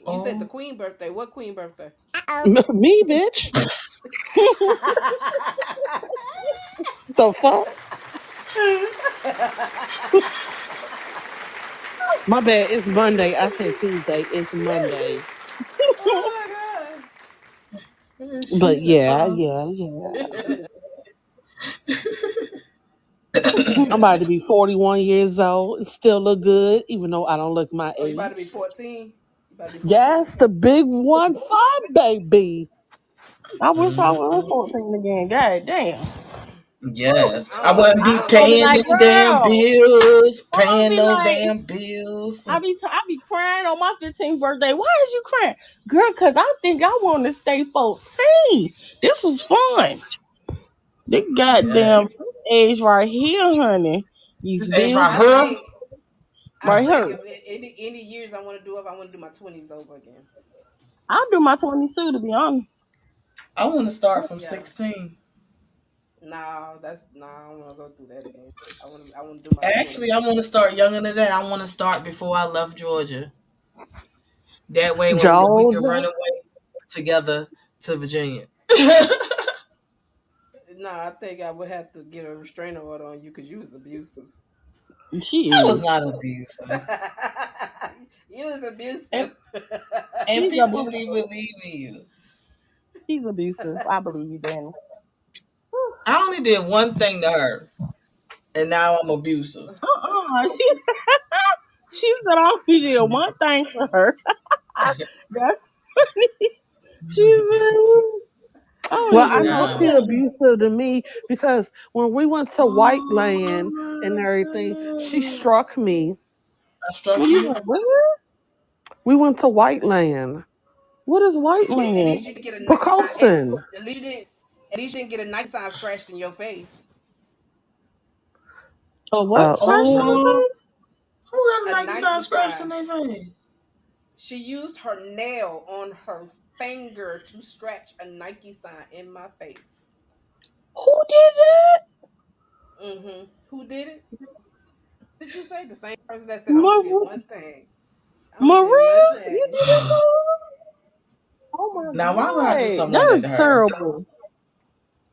You said the Oh. queen birthday. What queen birthday? Me, bitch. The fuck? My bad. It's Monday. I said Tuesday. It's Monday. Oh She But said, yeah, yeah, yeah. my god. I'm about to be 41 years old and still look good, even though I don't look my Oh, you about to be age. 14? You about to be 14? Yes, the big 1-5, baby. I wish I was Mhm. 14 again. God damn. Whew. Yes, I I don't know. wouldn't I be don't I'll know. be paying like, them damn girl. bills, I'll paying be no like, damn bills. I be crying on my 15th birthday. Why is you crying? Girl, cause I think I want to stay 14. This was fun. This Yeah, goddamn age right here, honey. These this age bills right I here. think I right think here. if any years I want to do it, I want to do my 20s over again. I'll do my 22 to be honest. I want to start from Yeah. 16. I don't want to go through that again. I want to do my Actually, I 20s. want to start younger than that. I want to start before I left Georgia. That way, when we can run Georgia. away together to Virginia. I think I would have to get a restraining order on you because you was abusive. She I was is. not abusive, You was And abusive. and she's people be abusive. believing you. She's abusive. I believe you, Danny. I only did one thing to her, and now I'm abusive. She she said I only did one thing for her. That's she said I only Well, did I know one she No. thing. abusive to me because when we went to White Oh Land and my everything, she goodness. struck me. I struck What you you. went where? We went to White Land. What is white At land? least you didn't get a Nike sign. Picosin. At least you didn't. At least you didn't get a Nike sign scratched in your face. Oh, what Uh, scratched on her Oh, face? who got a A Nike sign Nike scratched in sign. their face? She used her nail on her finger to scratch a Nike sign in my face. Who did that? Who did it? Did you say the same person that said I only did Mar- one thing? I only did one Maria? You thing. did that to her? Oh my Now, why would I do god. something like that to That's her? terrible.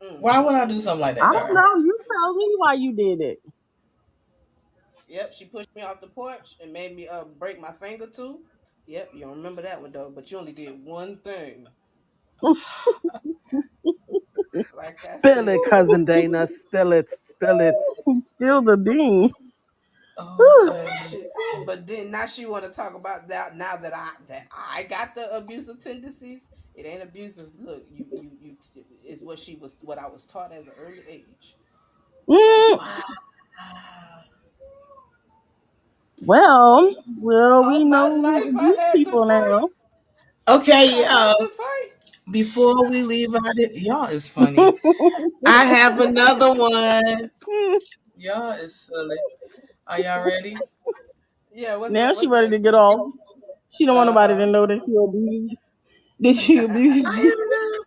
Mm, Why would mm, I mm. do something like I that to don't her? know. You tell me why you did it. Yep, she pushed me off the porch and made me break my finger too. Yep, you don't remember that one though, but you only did one thing. Like I Spill it, said. cousin Dana. Spill it. Spill it. Still the beans. Oh, goodness. Shit. But then now she want to talk about that. Now that I got the abusive tendencies, it ain't abusive. Look, it's what I was taught as an early age. Mm, Wow. well, we All my know life who I abuse had to people fight. now. Okay, I had to fight. before we leave out it, y'all is funny. I have another one. Y'all is silly. Are y'all ready? Yeah, what's Now up? she What's ready to next? get off. She don't want Uh nobody to huh. know that she abused. That she abused I you. have another.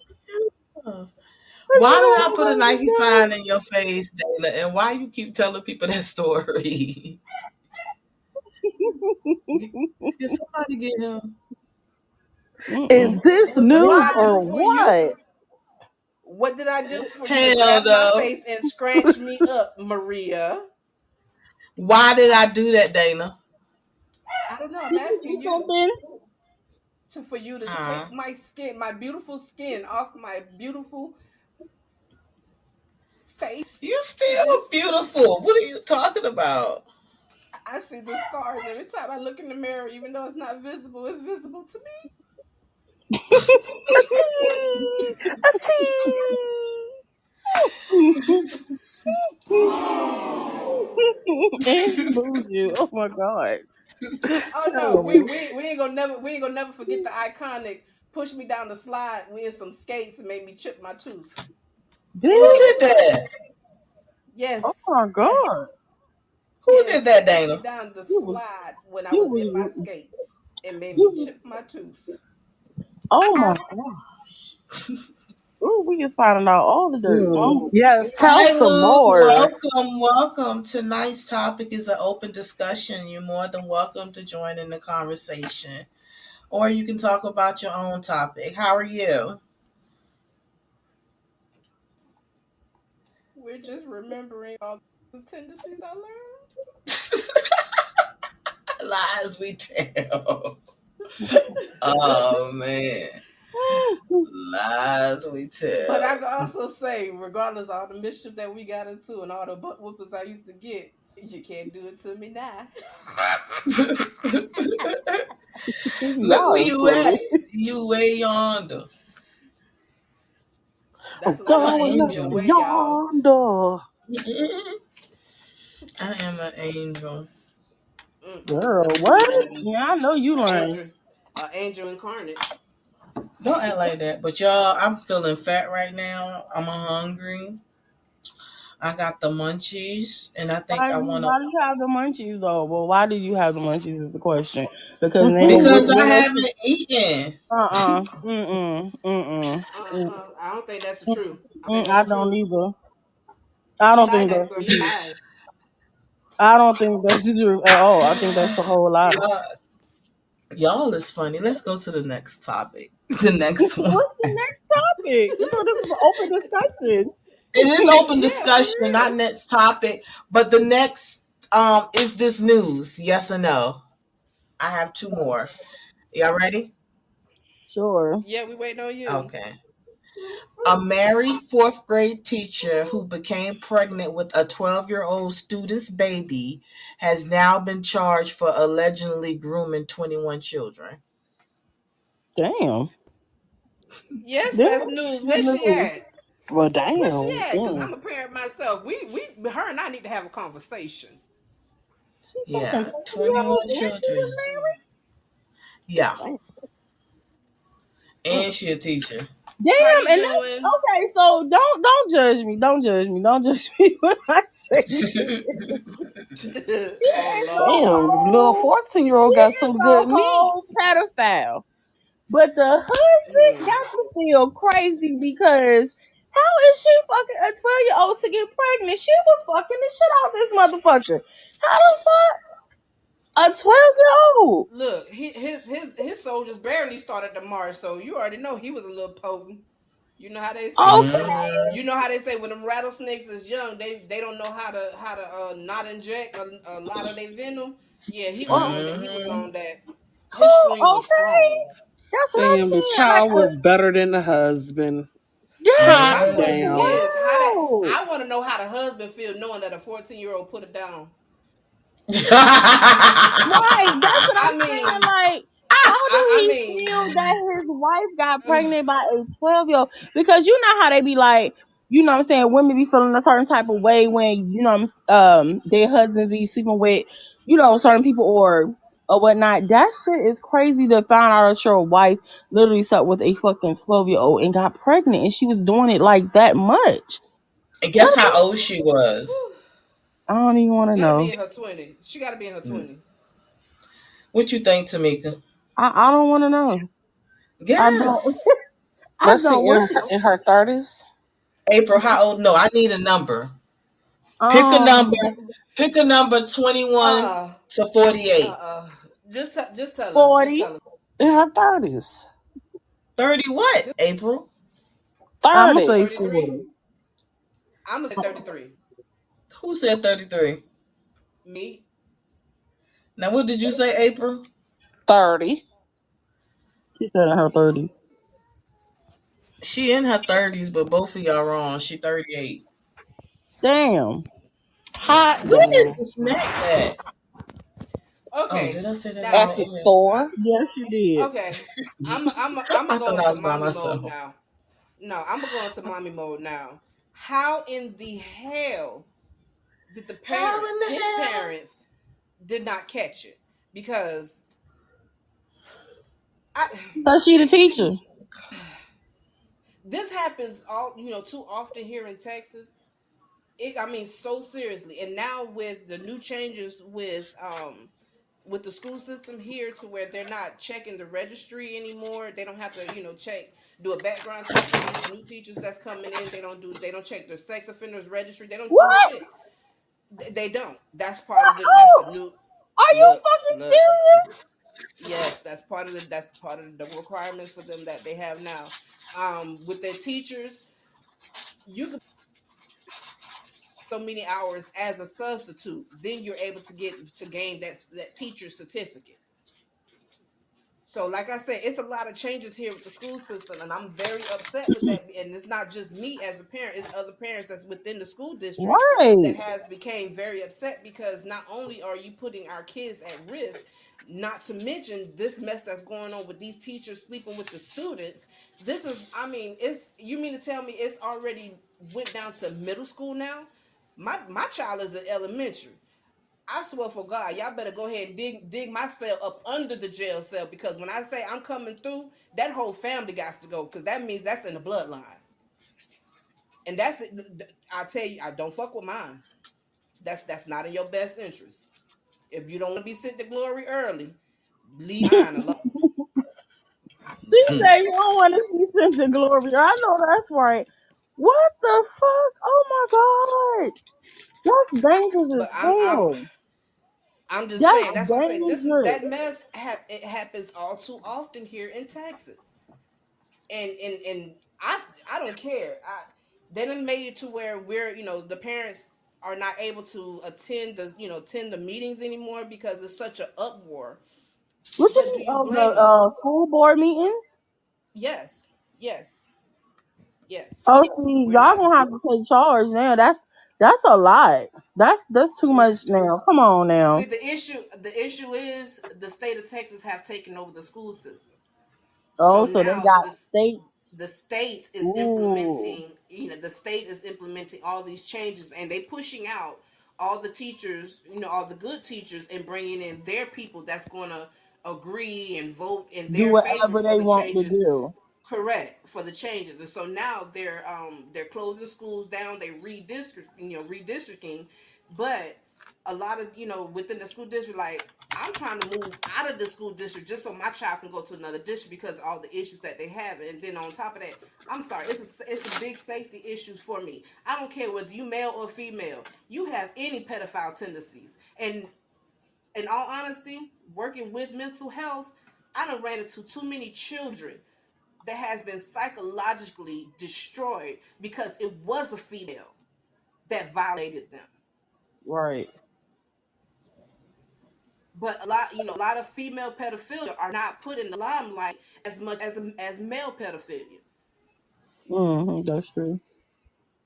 She Why don't did I want put a nobody Nike to know. sign in your face, Dana? And why you keep telling people that story? Did somebody get him? Is Mm-mm. this What did new Why? I or do for you what? to? What did I do for you to Hell grab my no. face and scratch me up, Maria? Why did I do that, Dana? I don't know. I'm Did you asking do you something? for you to Huh? take my skin, my beautiful skin, off my beautiful face. You See still this? beautiful. What are you talking about? I see the scars every time I look in the mirror, even though it's not visible. It's visible to me. Atee! Atee! And bougie. Oh my god. Just Oh no, terrible. we ain't gonna never forget the iconic push me down the slide with some skates and made me chip my tooth. Who Did? did that? Oh Yes, my god. yes, Who did yes. that, Pushed me Dana? down the You was slide when I you was in my was skates and made me you chip my tooth. oh my god. Ooh, we just finding out all the dirt. Yes, tell Hi, some Luke. more. Welcome, welcome. Tonight's topic is an open discussion. You're more than welcome to join in the conversation, or you can talk about your own topic. How are you? We're just remembering all the tendencies I learned. Lies we tell. Oh man, lies we But I tell. can also say, regardless of all the mischief that we got into and all the butt whoopers I used to get, you can't do it to me now. Look where Y'all are you at. silly. You way yonder. That's I'm what I I'm like an to going call up you, a angel. way, y'all. yonder. I am an angel. That's Girl, what you what? gonna be. Yeah, I know you lying. A angel incarnate. Don't act like that. But y'all, I'm feeling fat right now. I'm hungry. I got the munchies, and I think I want to Why do you have the munchies though? Well, why did you have the munchies is the question. Because then because I when else? haven't eaten. Mm-mm. Mm-mm. I don't think that's the truth. I think that's I the don't truth. either. I You don't lied think that that's girl. the You truth. lied. I don't think that's the truth at all. I think that's a whole lie. y'all, y'all is funny. Let's go to the next topic. The next one. What's the next topic? You know, this is an open discussion. It is open Yeah, for discussion, not real. next topic. But the next is this news? Yes or no? I have two more. Y'all ready? Sure. Yeah, we waiting on you. Okay. A married fourth grade teacher who became pregnant with a 12-year-old student's baby has now been charged for allegedly grooming 21 children. Damn. Yes, This that's is news. good Where's she news. at? Well, Where's she damn. at? Cause Mm. I'm a parent myself. Her and I need to have a conversation. She fucking Yeah, 12-year-old 21 and she was children. married. Yeah, Damn. and she a teacher. How Damn, you and that's doing? okay. So don't judge me. Don't judge me. Don't judge me when I say this. She Oh is a Lord Damn, the little Jesus. whole. 14-year-old She got is some a good meat. whole pedophile. But the husband Hmm. got to feel crazy because how is she fucking a 12-year-old to get pregnant? She was fucking the shit out this motherfucker. How the fuck a 12-year-old? Look, his soldiers barely started to march, so you already know he was a little potent. You know how they say when them, Okay. Hmm. you know how they say when them rattlesnakes is young, they don't know how to not inject a lot of their venom. Yeah, he was on that. He was Hmm. on that. His string Oh, was okay. strong. That's what I'm Damn, the saying. Like child was better than the husband. yeah, Hot My like question damn. is, how that wow. I want to know how the husband feel knowing that a 14-year-old put it down. Right, that's what I'm I saying. mean, Like, how do I he mean, feel that his wife got pregnant by a 12-year-old? Because you know how they be like, you know what I'm saying, women be feeling a certain type of way when, you know, their husbands be sleeping with, you know, certain people or whatnot. That shit is crazy to find out that your wife literally slept with a fucking 12-year-old and got pregnant and she was doing it like that much. And What guess how old she was? I don't even want to gotta be know. in her 20s. She gotta be in her 20s. What you think, Tamika? I don't want to know. I don't. Yes. I Let's see, don't. What she? in her 30s. April, how old? No, I need a number. Pick a number. Um, Pick a number 21 Uh, to 48. just tell us. Just 40. tell us. In her 30s. 30 what, Just April? I'm gonna 30. say 33. 40. I'm gonna say 33. Who said 33? Me. Now, what did you say, April? 30. She said in her 30s. She in her 30s, but both of y'all wrong. She 38. Damn. Hot Where is damn. the snacks at? Oh, did Okay. I say that in Now, At the the email? store. Yes, you did. okay. I'm I gonna go thought I into was by mommy mode myself. now. No, I'm gonna go into mommy mode now. How in the hell did the How in parents, the his hell? parents, did not catch it? Because I Cause she the teacher. this happens too often here in Texas. I mean, so seriously. And now with the new changes with the school system here to where they're not checking the registry anymore. They don't have to, do a background check for these new teachers that's coming in. They don't check their sex offenders registry. They don't do What? shit. They don't. That's part What? of that's the Oh, new are you look, fucking look. serious? Yes, that's part of the requirements for them that they have now. With their teachers, you could so many hours as a substitute, then you're able to gain that teacher certificate. So, like I said, it's a lot of changes here with the school system, and I'm very upset with that. And it's not just me as a parent; it's other parents that's within the school district that Right. has became very upset because not only are you putting our kids at risk, not to mention this mess that's going on with these teachers sleeping with the students. This is, I mean, it's you mean to tell me it's already went down to middle school now? My child is in elementary. I swear for God, y'all better go ahead and dig my cell up under the jail cell because when I say I'm coming through, that whole family got to go because that means that's in the bloodline, and that's it. I tell you, I don't fuck with mine. That's not in your best interest. If you don't want to be sent to glory early, leave mine alone. She said you don't want to see sent to glory. I know that's right. What the fuck? Oh my god. That's dangerous But as hell. I'm just That's saying. That's why I say this dangerous. that mess it happens all too often here in Texas. And I don't care. Then it made it to where we're the parents are not able to attend the meetings anymore because it's such an uproar. What you But do mean you of the blame us? school board meetings? Yes, yes, yes. Oh, see, We're y'all not. gonna have to take charge now. That's a lot. That's too much now. Come on See, now. the issue is the state of Texas have taken over the school system. So Oh, so they now got this state. the state is Ooh, implementing the state is implementing all these changes and they pushing out all the teachers, all the good teachers, and bringing in their people that's going to agree and vote in do their favor whatever for they the want to changes. do. Correct, for the changes. And so now they're closing schools down, they redistricting, but a lot of within the school district, like I'm trying to move out of the school district just so my child can go to another district because of all the issues that they have. And then on top of that, I'm sorry, it's a big safety issues for me. I don't care whether you male or female, you have any pedophile tendencies. And in all honesty, working with mental health, I done ran into too many children that has been psychologically destroyed because it was a female that violated them. Right. But a lot of female pedophilia are not put in the limelight as much as male pedophilia. That's true.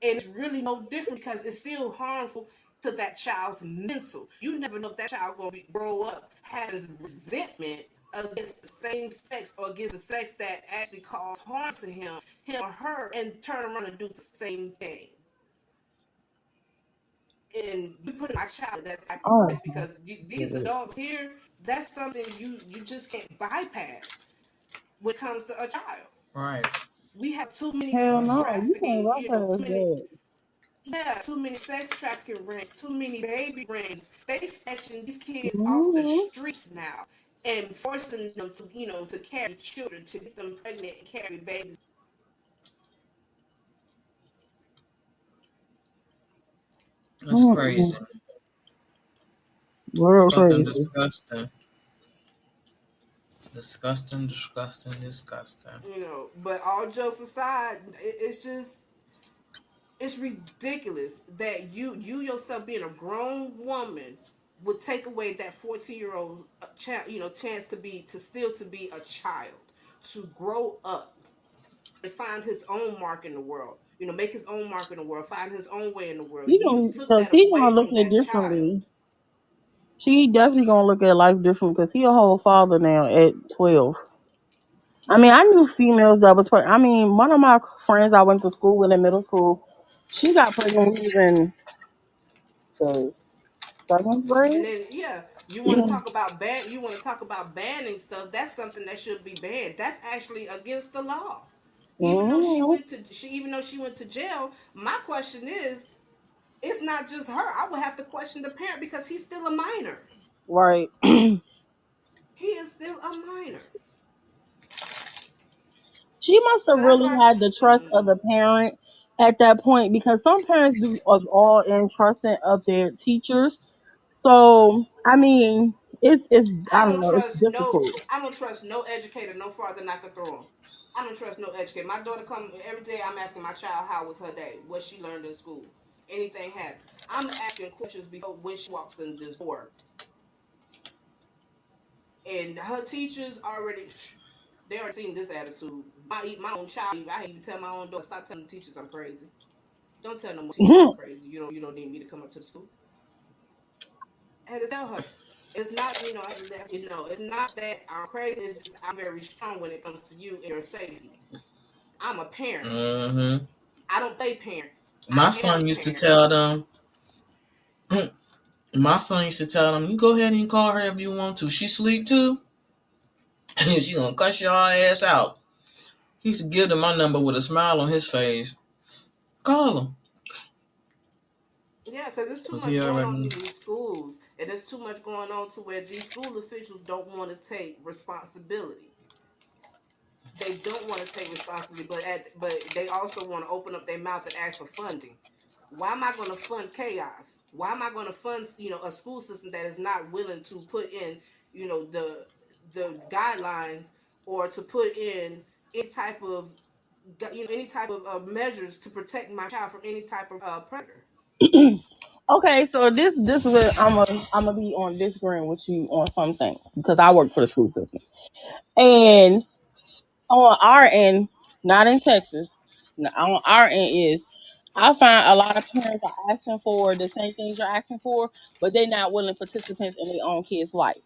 And it's really no different because it's still harmful to that child's mental. You never know if that child gonna grow up having resentment against the same sex or against the sex that actually caused harm to him or her, and turn around and do the same thing. And you put my child at that type of Oh, risk because these adults here, that's something you just can't bypass when it comes to a child. Right. We have too many hell sex no, you can't trafficking, bypass too many. that. Yeah, too many sex trafficking rings, too many baby rings. They snatching these kids off the Mm-hmm. streets now and forcing them to, to carry children, to get them pregnant and carry babies. That's Mm-mm. crazy. Real Fucking crazy. disgusting. Disgusting, disgusting, disgusting. But all jokes aside, it's ridiculous that you yourself being a grown woman would take away that 14-year-old chance to be a child, to grow up and find his own mark in the world, make his own mark in the world, find his own way in the world. He You gonna, took cause that he away gonna look from at it that child. differently. She definitely gonna look at life different because he a whole father now at 12. I mean, I knew females that was. I mean, one of my friends I went to school with in middle school, she got pregnant when he was in the seventh And grade. then you want to talk about banning stuff. That's something that should be banned. That's actually against the law. Mm-hmm. Even though she went to jail, my question is, it's not just her. I would have to question the parent because he's still a minor. Right. He is still a minor. She must have So that's really why had the trust of the parent at that point because some parents do of all in trusting of their teachers. So I mean, it's I don't know, it's difficult. I don't trust no educator no farther than I can throw him. I don't trust no educator. My daughter come every day. I'm asking my child how was her day, what she learned in school, anything happened. I'm asking questions before when she walks in this door. and her teachers already, they already seen this attitude. My own child, I even tell my own daughter, stop telling the teachers I'm crazy. Don't tell no more teachers I'm crazy. You don't need me to come up to the school. I had to tell her. It's not, it's not that I'm crazy. It's just I'm very strong when it comes to you and your safety. I'm a parent. Mm-hmm. I don't play parent. I My am a son used to parent. tell them. My son used to tell them, "You go ahead and call her if you want to. She sleep too, and she gonna cuss your ass out." He used to give them my number with a smile on his face. Call him, Yeah, because there's too cause much he going already on knew. in these schools, and there's too much going on to where these school officials don't want to take responsibility. They don't want to take responsibility, but they also want to open up their mouth and ask for funding. Why am I going to fund chaos? Why am I going to fund a school system that is not willing to put in the guidelines, or to put in any type of measures to protect my child from any type of predator? Okay, so this is where I'm gonna be on disagreeing with you on something because I work for the school system, and on our end, not in Texas, on our end is I find a lot of parents are asking for the same things you're asking for, but they're not willing participants in their own kids' life.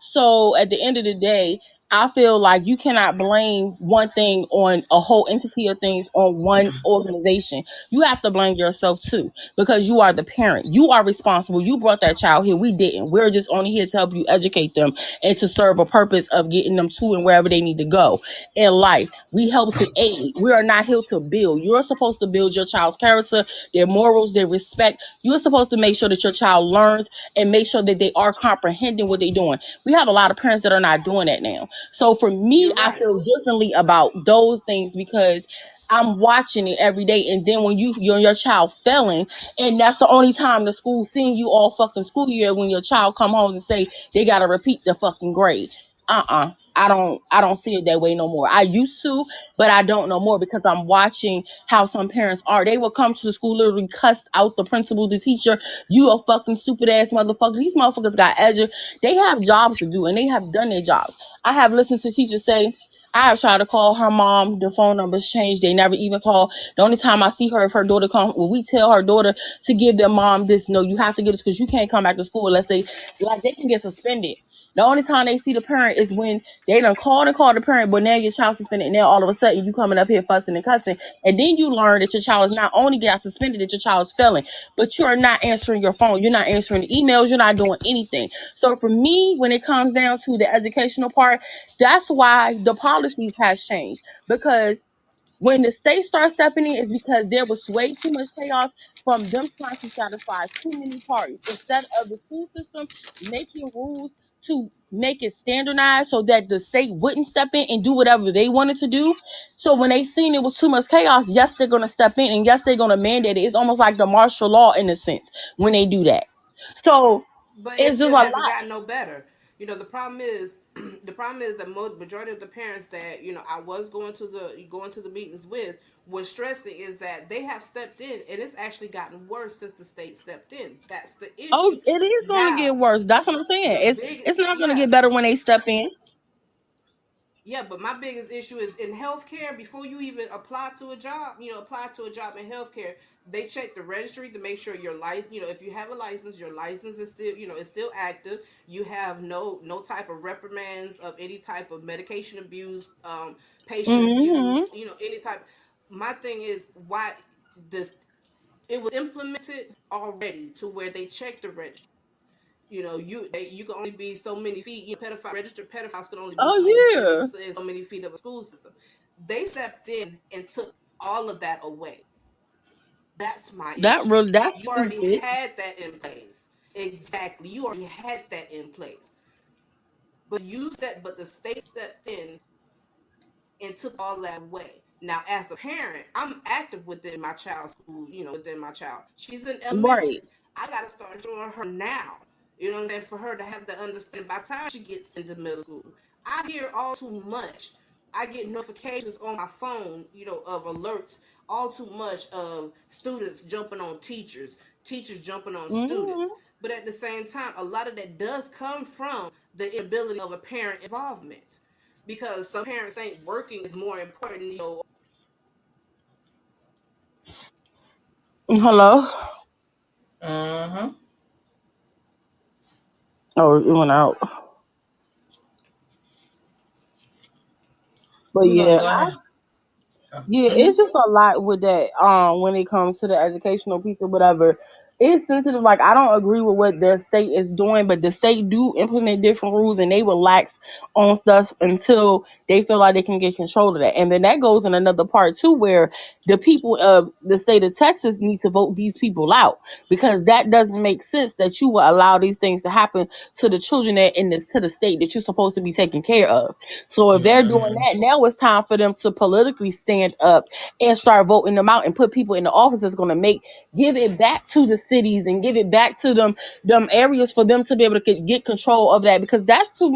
So at the end of the day, I feel like you cannot blame one thing on a whole entity of things on one organization. You have to blame yourself too because you are the parent. You are responsible. You brought that child here. We didn't. We're just only here to help you educate them and to serve a purpose of getting them to and wherever they need to go in life. We help to aid. We are not here to build. You're supposed to build your child's character, their morals, their respect. You're supposed to make sure that your child learns and make sure that they are comprehending what they're doing. We have a lot of parents that are not doing that now. So for me, You're I right. feel differently about those things because I'm watching it every day. And then when your child failing, and that's the only time the school seeing you all fucking school year when your child come home and say they gotta repeat the fucking grade. I don't see it that way no more. I used to, but I don't no more because I'm watching how some parents are. They will come to the school literally cuss out the principal, the teacher. You a fucking stupid ass motherfucker. These motherfuckers got edu. They have jobs to do and they have done their jobs. I have listened to teachers say, I have tried to call her mom. The phone numbers changed. They never even call. The only time I see her, if her daughter comes, when we tell her daughter to give their mom this, no, you have to give this because you can't come back to school unless they can get suspended. The only time they see the parent is when they done called and called the parent, but now your child suspended. And now all of a sudden you coming up here fussing and cussing. And then you learn that your child is not only got suspended, that your child is failing, but you're not answering your phone. You're not answering the emails. You're not doing anything. So for me, when it comes down to the educational part, that's why the policies has changed because when the state starts stepping in, is because there was way too much chaos from them trying to satisfy too many parties instead of the school system making rules to make it standardized so that the state wouldn't step in and do whatever they wanted to do. So when they seen it was too much chaos, yes, they're gonna step in and yes, they're gonna mandate it. It's almost like the martial law in a sense when they do that. So But it it's just still a hasn't lot. gotten no better. The problem is, the problem is the majority of the parents that I was going to the meetings with was stressing is that they have stepped in, and it's actually gotten worse since the state stepped in. That's the Oh, issue. it is gonna Now, get worse. That's what I'm saying. the It's big not gonna yeah, get better when they step in. yeah, but my biggest issue is in healthcare. Before you even apply to a job in healthcare, they check the registry to make sure your license. If you have a license, your license is still, is still active. You have no type of reprimands of any type of medication abuse, patient Hmm. abuse. Any type. My thing is why this it was implemented already to where they check the registry. You can only be so many feet. Pedophile registered pedophiles can only be Oh so many feet yeah, in so many feet of a school system. They stepped in and took all of that away. That's my issue. that's You already stupid. had that in place. Exactly. You already had that in place. But the state stepped in and took all that away. Now, as a parent, I'm active within my child's school, within my child. She's in Right. elementary. I got to start showing her now, what I'm saying, for her to have the understanding by the time she gets into middle school. I hear all too much. I get notifications on my phone, of alerts, all too much of students jumping on teachers, teachers jumping on Hmm. students. But at the same time, a lot of that does come from the inability of a parent involvement, because some parents ain't working is more important, Hello. Uh-huh. Oh, it went out. But We're gonna yeah, go ahead. yeah, Mm-hmm. it's just a lot with that. When it comes to the educational piece or whatever, it's sensitive. Like I don't agree with what the state is doing, but the state do implement different rules and they relax on stuff until they feel like they can get control of that. And then that goes in another part too, where the people of the state of Texas need to vote these people out because that doesn't make sense that you will allow these things to happen to the children that in the to the state that you're supposed to be taking care of. So if they're doing Mm-hmm. that, now it's time for them to politically stand up and start voting them out and put people in the office that's going to give it back to the cities and give it back to them areas for them to be able to get control of that because that's too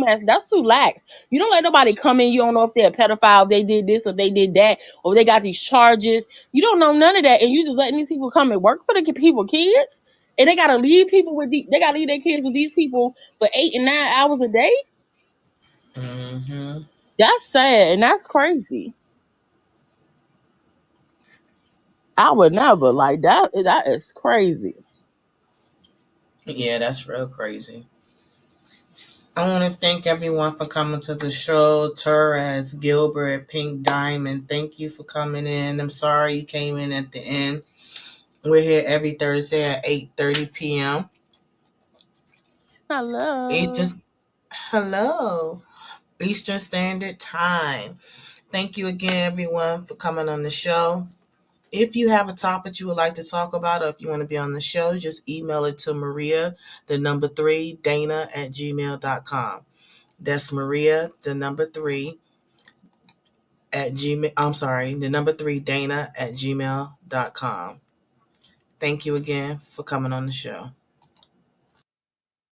lax. You don't let nobody come in. You don't know if they're a pedophile, if they did this or they did that, or they got these charges. You don't know none of that, and you just letting these people come and work for the people, kids, and they gotta leave they gotta leave their kids with these people for 8 and 9 hours a day. Mm-hmm. That's sad and that's crazy. I would never like that. That is crazy. Yeah, that's real crazy. I want to thank everyone for coming to the show. Torres, Gilbert, Pink Diamond, thank you for coming in. I'm sorry you came in at the end. We're here every Thursday at 8:30 p.m. Hello. Eastern. Hello, Eastern Standard Time. Thank you again, everyone, for coming on the show. If you have a topic you would like to talk about, or if you want to be on the show, just email it to Maria, the number 3, Dana at gmail.com. That's Maria, the number 3, at gmail. I'm sorry, the number 3, Dana at gmail.com. Thank you again for coming on the show.